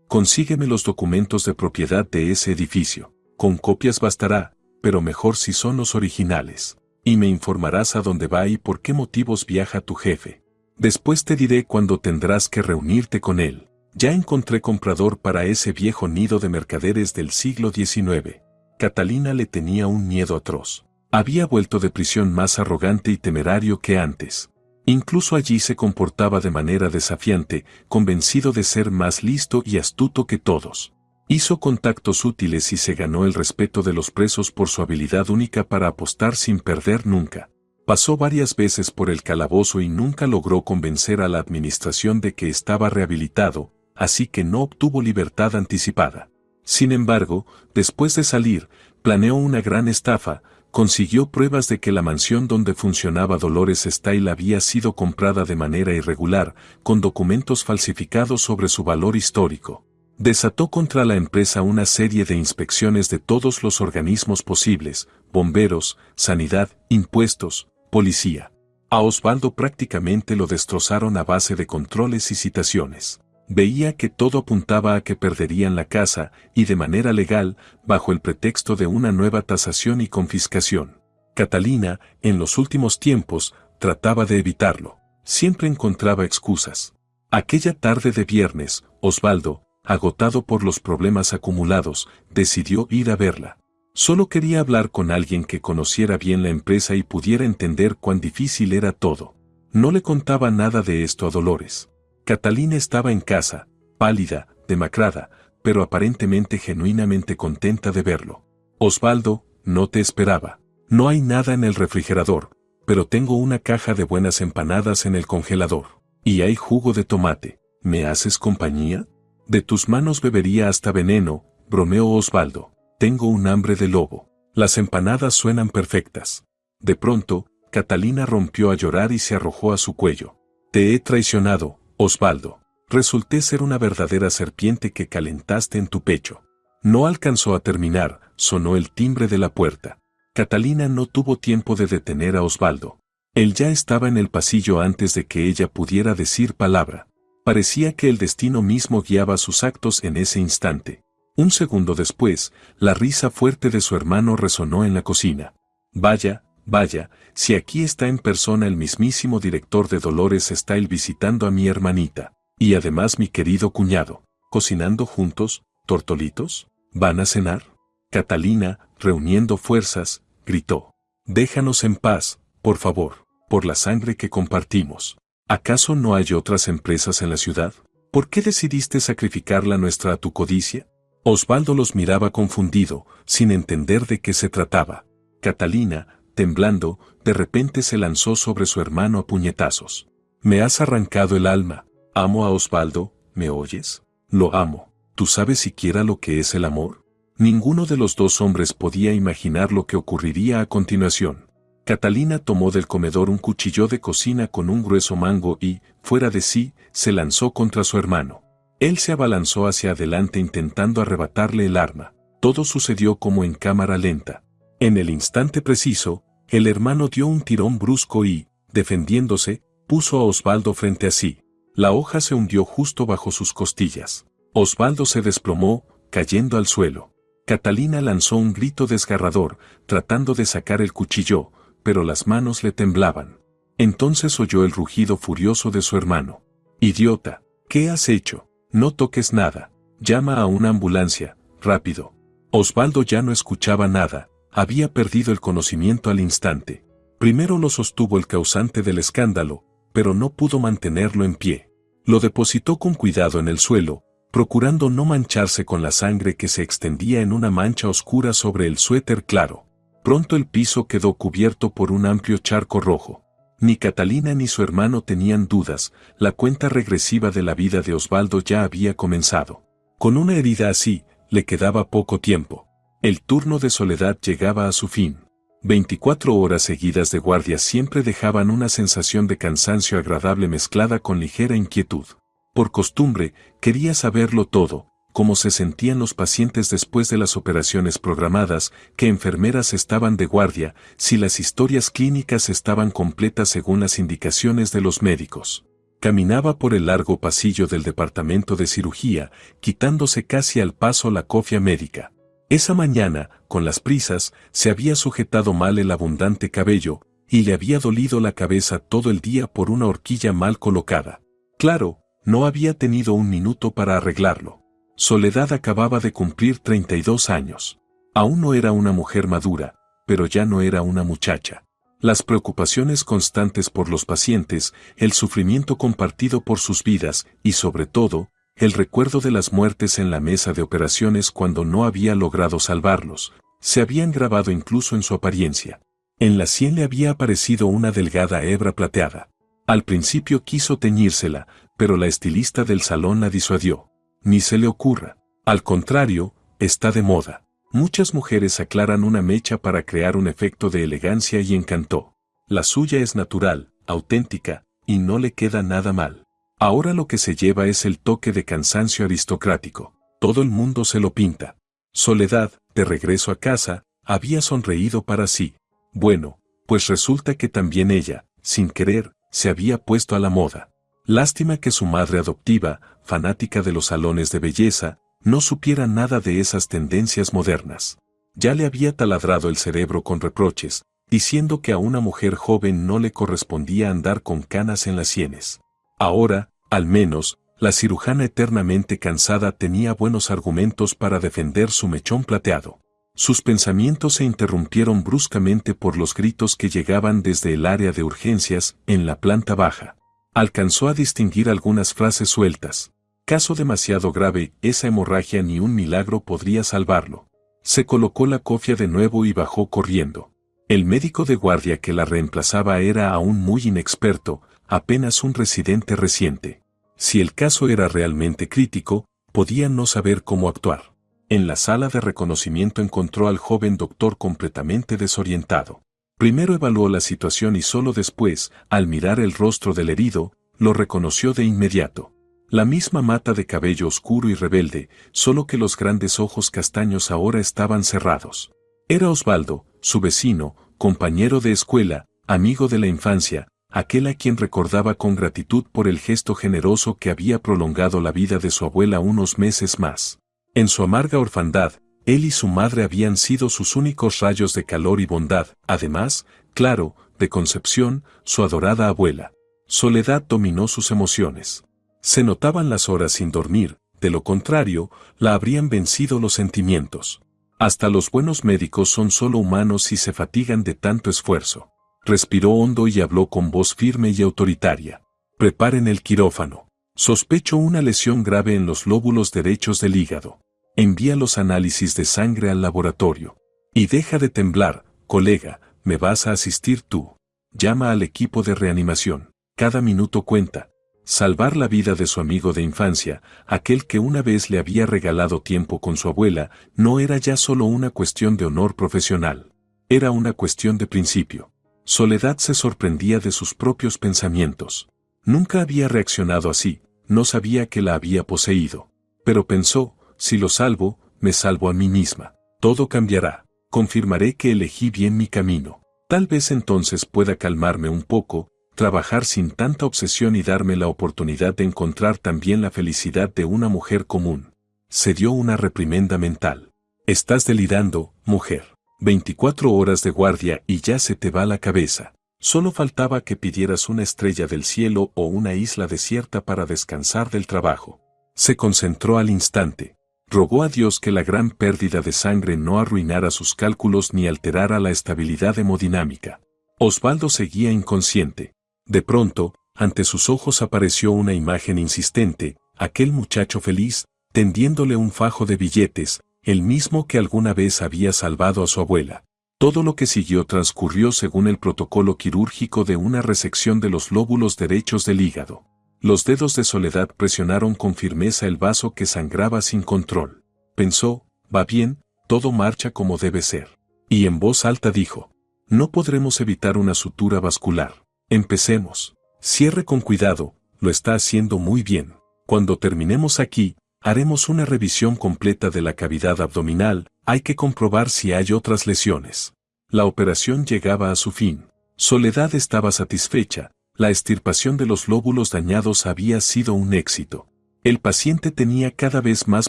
«Consígueme los documentos de propiedad de ese edificio. Con copias bastará, pero mejor si son los originales. Y me informarás a dónde va y por qué motivos viaja tu jefe. Después te diré cuándo tendrás que reunirte con él. Ya encontré comprador para ese viejo nido de mercaderes del siglo XIX. Catalina le tenía un miedo atroz. Había vuelto de prisión más arrogante y temerario que antes. Incluso allí se comportaba de manera desafiante, convencido de ser más listo y astuto que todos. Hizo contactos útiles y se ganó el respeto de los presos por su habilidad única para apostar sin perder nunca. Pasó varias veces por el calabozo y nunca logró convencer a la administración de que estaba rehabilitado, así que no obtuvo libertad anticipada. Sin embargo, después de salir, planeó una gran estafa, consiguió pruebas de que la mansión donde funcionaba Dolores Style había sido comprada de manera irregular, con documentos falsificados sobre su valor histórico. Desató contra la empresa una serie de inspecciones de todos los organismos posibles, bomberos, sanidad, impuestos, policía. A Osvaldo prácticamente lo destrozaron a base de controles y citaciones. Veía que todo apuntaba a que perderían la casa, y de manera legal, bajo el pretexto de una nueva tasación y confiscación. Catalina, en los últimos tiempos, trataba de evitarlo. Siempre encontraba excusas. Aquella tarde de viernes, Osvaldo, agotado por los problemas acumulados, decidió ir a verla. Solo quería hablar con alguien que conociera bien la empresa y pudiera entender cuán difícil era todo. No le contaba nada de esto a Dolores. Catalina estaba en casa, pálida, demacrada, pero aparentemente genuinamente contenta de verlo. Osvaldo, no te esperaba. No hay nada en el refrigerador, pero tengo una caja de buenas empanadas en el congelador. Y hay jugo de tomate. ¿Me haces compañía? De tus manos bebería hasta veneno, bromeó Osvaldo. Tengo un hambre de lobo. Las empanadas suenan perfectas. De pronto, Catalina rompió a llorar y se arrojó a su cuello. Te he traicionado, Osvaldo. Resulté ser una verdadera serpiente que calentaste en tu pecho. No alcanzó a terminar, sonó el timbre de la puerta. Catalina no tuvo tiempo de detener a Osvaldo. Él ya estaba en el pasillo antes de que ella pudiera decir palabra. Parecía que el destino mismo guiaba sus actos en ese instante. Un segundo después, la risa fuerte de su hermano resonó en la cocina. Vaya, vaya, si aquí está en persona el mismísimo director de Dolores Style visitando a mi hermanita. Y además mi querido cuñado. ¿Cocinando juntos, tortolitos? ¿Van a cenar? Catalina, reuniendo fuerzas, gritó. Déjanos en paz, por favor, por la sangre que compartimos. ¿Acaso no hay otras empresas en la ciudad? ¿Por qué decidiste sacrificar la nuestra a tu codicia? Osvaldo los miraba confundido, sin entender de qué se trataba. Catalina, temblando, de repente se lanzó sobre su hermano a puñetazos. Me has arrancado el alma. Amo a Osvaldo, ¿me oyes? Lo amo. ¿Tú sabes siquiera lo que es el amor? Ninguno de los dos hombres podía imaginar lo que ocurriría a continuación. Catalina tomó del comedor un cuchillo de cocina con un grueso mango y, fuera de sí, se lanzó contra su hermano. Él se abalanzó hacia adelante intentando arrebatarle el arma. Todo sucedió como en cámara lenta. En el instante preciso, el hermano dio un tirón brusco y, defendiéndose, puso a Osvaldo frente a sí. La hoja se hundió justo bajo sus costillas. Osvaldo se desplomó, cayendo al suelo. Catalina lanzó un grito desgarrador, tratando de sacar el cuchillo, pero las manos le temblaban. Entonces oyó el rugido furioso de su hermano. Idiota, ¿qué has hecho? No toques nada. Llama a una ambulancia, rápido. Osvaldo ya no escuchaba nada, había perdido el conocimiento al instante. Primero lo sostuvo el causante del escándalo, pero no pudo mantenerlo en pie. Lo depositó con cuidado en el suelo, procurando no mancharse con la sangre que se extendía en una mancha oscura sobre el suéter claro. Pronto el piso quedó cubierto por un amplio charco rojo. Ni Catalina ni su hermano tenían dudas, la cuenta regresiva de la vida de Osvaldo ya había comenzado. Con una herida así, le quedaba poco tiempo. El turno de soledad llegaba a su fin. 24 horas seguidas de guardia siempre dejaban una sensación de cansancio agradable mezclada con ligera inquietud. Por costumbre, quería saberlo todo, cómo se sentían los pacientes después de las operaciones programadas, qué enfermeras estaban de guardia, si las historias clínicas estaban completas según las indicaciones de los médicos. Caminaba por el largo pasillo del departamento de cirugía, quitándose casi al paso la cofia médica. Esa mañana, con las prisas, se había sujetado mal el abundante cabello, y le había dolido la cabeza todo el día por una horquilla mal colocada. Claro, No había tenido un minuto para arreglarlo. Soledad acababa de cumplir 32 años. Aún no era una mujer madura, pero ya no era una muchacha. Las preocupaciones constantes por los pacientes, el sufrimiento compartido por sus vidas y sobre todo, el recuerdo de las muertes en la mesa de operaciones cuando no había logrado salvarlos, se habían grabado incluso en su apariencia. En la sien le había aparecido una delgada hebra plateada. Al principio quiso teñírsela, pero la estilista del salón la disuadió. Ni se le ocurra. Al contrario, está de moda. Muchas mujeres aclaran una mecha para crear un efecto de elegancia y encanto. La suya es natural, auténtica, y no le queda nada mal. Ahora lo que se lleva es el toque de cansancio aristocrático. Todo el mundo se lo pinta. Soledad, de regreso a casa, había sonreído para sí. Bueno, pues resulta que también ella, sin querer, se había puesto a la moda. Lástima que su madre adoptiva, fanática de los salones de belleza, no supiera nada de esas tendencias modernas. Ya le había taladrado el cerebro con reproches, diciendo que a una mujer joven no le correspondía andar con canas en las sienes. Ahora, al menos, la cirujana eternamente cansada tenía buenos argumentos para defender su mechón plateado. Sus pensamientos se interrumpieron bruscamente por los gritos que llegaban desde el área de urgencias, en la planta baja. Alcanzó a distinguir algunas frases sueltas. Caso demasiado grave, esa hemorragia ni un milagro podría salvarlo. Se colocó la cofia de nuevo y bajó corriendo. El médico de guardia que la reemplazaba era aún muy inexperto, apenas un residente reciente. Si el caso era realmente crítico, podía no saber cómo actuar. En la sala de reconocimiento encontró al joven doctor completamente desorientado. Primero evaluó la situación y solo después, al mirar el rostro del herido, lo reconoció de inmediato. La misma mata de cabello oscuro y rebelde, solo que los grandes ojos castaños ahora estaban cerrados. Era Osvaldo, su vecino, compañero de escuela, amigo de la infancia, aquel a quien recordaba con gratitud por el gesto generoso que había prolongado la vida de su abuela unos meses más. En su amarga orfandad, él y su madre habían sido sus únicos rayos de calor y bondad, además, claro, de Concepción, su adorada abuela. Soledad dominó sus emociones. Se notaban las horas sin dormir, de lo contrario, la habrían vencido los sentimientos. Hasta los buenos médicos son solo humanos y se fatigan de tanto esfuerzo. Respiró hondo y habló con voz firme y autoritaria. Preparen el quirófano. Sospecho una lesión grave en los lóbulos derechos del hígado. Envía los análisis de sangre al laboratorio. Y deja de temblar, colega, me vas a asistir tú. Llama al equipo de reanimación. Cada minuto cuenta. Salvar la vida de su amigo de infancia, aquel que una vez le había regalado tiempo con su abuela, no era ya solo una cuestión de honor profesional. Era una cuestión de principio. Soledad se sorprendía de sus propios pensamientos. Nunca había reaccionado así, no sabía que la había poseído. Pero pensó, si lo salvo, me salvo a mí misma. Todo cambiará. Confirmaré que elegí bien mi camino. Tal vez entonces pueda calmarme un poco, trabajar sin tanta obsesión y darme la oportunidad de encontrar también la felicidad de una mujer común. Se dio una reprimenda mental. Estás delirando, mujer. 24 horas de guardia y ya se te va la cabeza. Solo faltaba que pidieras una estrella del cielo o una isla desierta para descansar del trabajo. Se concentró al instante. Rogó a Dios que la gran pérdida de sangre no arruinara sus cálculos ni alterara la estabilidad hemodinámica. Osvaldo seguía inconsciente. De pronto, ante sus ojos apareció una imagen insistente, aquel muchacho feliz, tendiéndole un fajo de billetes, el mismo que alguna vez había salvado a su abuela. Todo lo que siguió transcurrió según el protocolo quirúrgico de una resección de los lóbulos derechos del hígado. Los dedos de Soledad presionaron con firmeza el vaso que sangraba sin control. Pensó, va bien, todo marcha como debe ser. Y en voz alta dijo, no podremos evitar una sutura vascular. Empecemos. Cierre con cuidado, lo está haciendo muy bien. Cuando terminemos aquí, haremos una revisión completa de la cavidad abdominal, hay que comprobar si hay otras lesiones. La operación llegaba a su fin. Soledad estaba satisfecha, la extirpación de los lóbulos dañados había sido un éxito. El paciente tenía cada vez más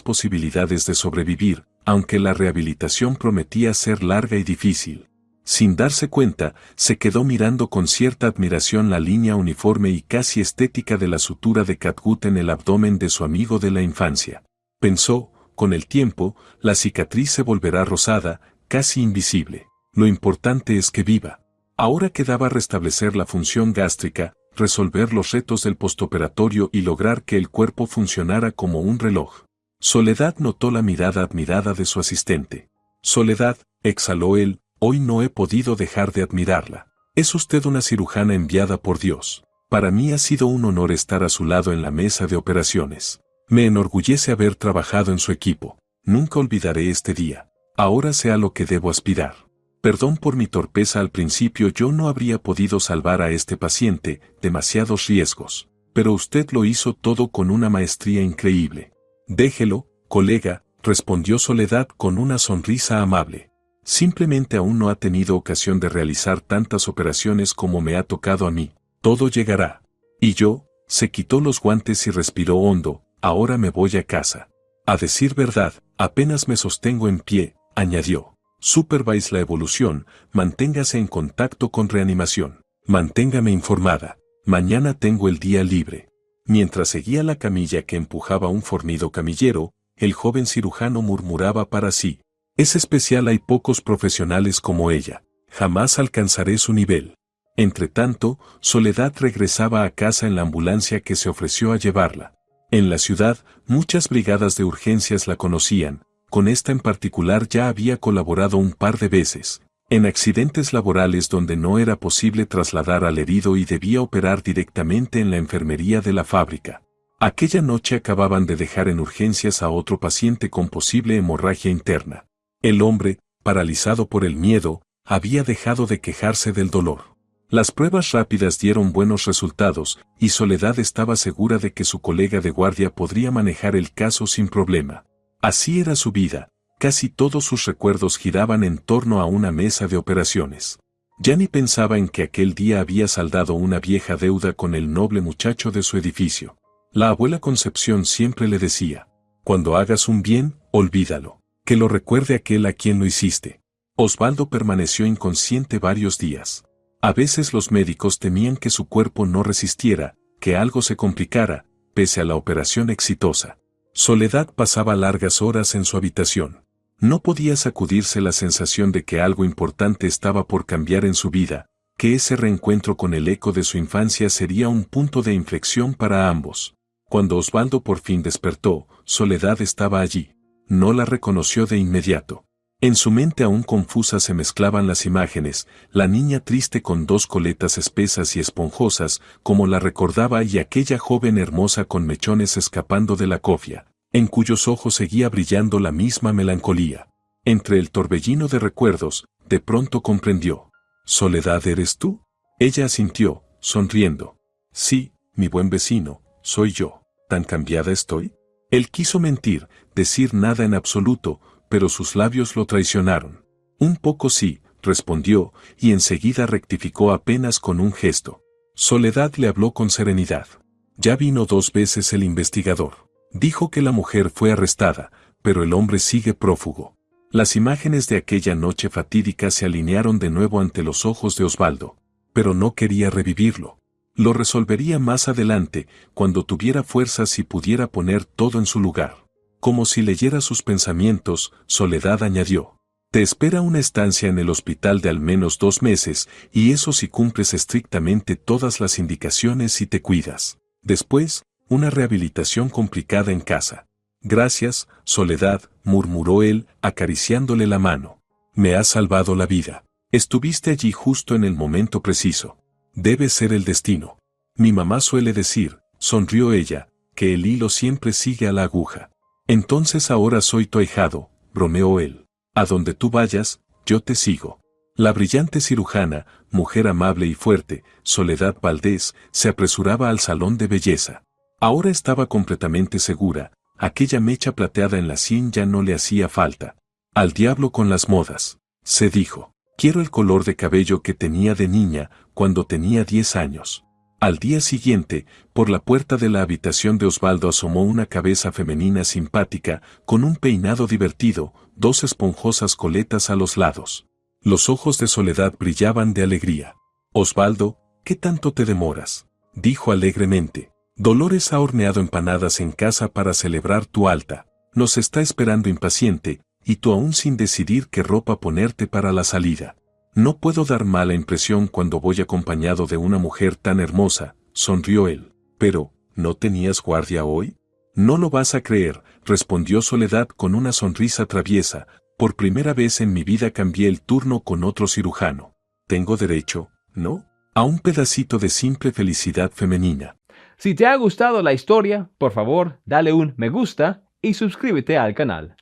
posibilidades de sobrevivir, aunque la rehabilitación prometía ser larga y difícil. Sin darse cuenta, se quedó mirando con cierta admiración la línea uniforme y casi estética de la sutura de catgut en el abdomen de su amigo de la infancia. Pensó, con el tiempo, la cicatriz se volverá rosada, casi invisible. Lo importante es que viva. Ahora quedaba restablecer la función gástrica, resolver los retos del postoperatorio y lograr que el cuerpo funcionara como un reloj. Soledad notó la mirada admirada de su asistente. Soledad, exhaló él, hoy no he podido dejar de admirarla. Es usted una cirujana enviada por Dios. Para mí ha sido un honor estar a su lado en la mesa de operaciones. Me enorgullece haber trabajado en su equipo. Nunca olvidaré este día. Ahora sé a lo que debo aspirar. Perdón por mi torpeza al principio, yo no habría podido salvar a este paciente, demasiados riesgos. Pero usted lo hizo todo con una maestría increíble. Déjelo, colega, respondió Soledad con una sonrisa amable. Simplemente aún no ha tenido ocasión de realizar tantas operaciones como me ha tocado a mí. Todo llegará. Y yo, se quitó los guantes y respiró hondo, ahora me voy a casa. A decir verdad, apenas me sostengo en pie, añadió. Supervise la evolución, manténgase en contacto con reanimación. Manténgame informada. Mañana tengo el día libre. Mientras seguía la camilla que empujaba un fornido camillero, el joven cirujano murmuraba para sí. Es especial, hay pocos profesionales como ella. Jamás alcanzaré su nivel. Entretanto, Soledad regresaba a casa en la ambulancia que se ofreció a llevarla. En la ciudad, muchas brigadas de urgencias la conocían. Con esta en particular ya había colaborado un par de veces, en accidentes laborales donde no era posible trasladar al herido y debía operar directamente en la enfermería de la fábrica. Aquella noche acababan de dejar en urgencias a otro paciente con posible hemorragia interna. El hombre, paralizado por el miedo, había dejado de quejarse del dolor. Las pruebas rápidas dieron buenos resultados, y Soledad estaba segura de que su colega de guardia podría manejar el caso sin problema. Así era su vida, casi todos sus recuerdos giraban en torno a una mesa de operaciones. Ya ni pensaba en que aquel día había saldado una vieja deuda con el noble muchacho de su edificio. La abuela Concepción siempre le decía, cuando hagas un bien, olvídalo, que lo recuerde aquel a quien lo hiciste. Osvaldo permaneció inconsciente varios días. A veces los médicos temían que su cuerpo no resistiera, que algo se complicara, pese a la operación exitosa. Soledad pasaba largas horas en su habitación. No podía sacudirse la sensación de que algo importante estaba por cambiar en su vida, que ese reencuentro con el eco de su infancia sería un punto de inflexión para ambos. Cuando Osvaldo por fin despertó, Soledad estaba allí. No la reconoció de inmediato. En su mente aún confusa se mezclaban las imágenes, la niña triste con dos coletas espesas y esponjosas, como la recordaba, y aquella joven hermosa con mechones escapando de la cofia, en cuyos ojos seguía brillando la misma melancolía. Entre el torbellino de recuerdos, de pronto comprendió. «¿Soledad eres tú?». Ella asintió, sonriendo. «Sí, mi buen vecino, soy yo. ¿Tan cambiada estoy?». Él quiso mentir, decir nada en absoluto, pero sus labios lo traicionaron. «Un poco sí», respondió, y enseguida rectificó apenas con un gesto. Soledad le habló con serenidad. «Ya vino 2 veces el investigador. Dijo que la mujer fue arrestada, pero el hombre sigue prófugo». Las imágenes de aquella noche fatídica se alinearon de nuevo ante los ojos de Osvaldo, pero no quería revivirlo. Lo resolvería más adelante, cuando tuviera fuerzas y pudiera poner todo en su lugar. Como si leyera sus pensamientos, Soledad añadió. «Te espera una estancia en el hospital de al menos 2 meses, y eso si cumples estrictamente todas las indicaciones y te cuidas. Después, una rehabilitación complicada en casa». «Gracias, Soledad», murmuró él, acariciándole la mano. «Me has salvado la vida. Estuviste allí justo en el momento preciso. Debe ser el destino. Mi mamá suele decir», sonrió ella, «que el hilo siempre sigue a la aguja». «Entonces ahora soy tu ahijado», bromeó él. «A donde tú vayas, yo te sigo». La brillante cirujana, mujer amable y fuerte, Soledad Valdés, se apresuraba al salón de belleza. Ahora estaba completamente segura, aquella mecha plateada en la sien ya no le hacía falta. «Al diablo con las modas», se dijo. «Quiero el color de cabello que tenía de niña, cuando tenía 10 años». Al día siguiente, por la puerta de la habitación de Osvaldo asomó una cabeza femenina simpática, con un peinado divertido, 2 esponjosas coletas a los lados. Los ojos de Soledad brillaban de alegría. Osvaldo, ¿qué tanto te demoras?, dijo alegremente. Dolores ha horneado empanadas en casa para celebrar tu alta. Nos está esperando impaciente, y tú aún sin decidir qué ropa ponerte para la salida. No puedo dar mala impresión cuando voy acompañado de una mujer tan hermosa, sonrió él. Pero, ¿no tenías guardia hoy? No lo vas a creer, respondió Soledad con una sonrisa traviesa. Por primera vez en mi vida cambié el turno con otro cirujano. Tengo derecho, ¿no?, a un pedacito de simple felicidad femenina. Si te ha gustado la historia, por favor, dale un me gusta y suscríbete al canal.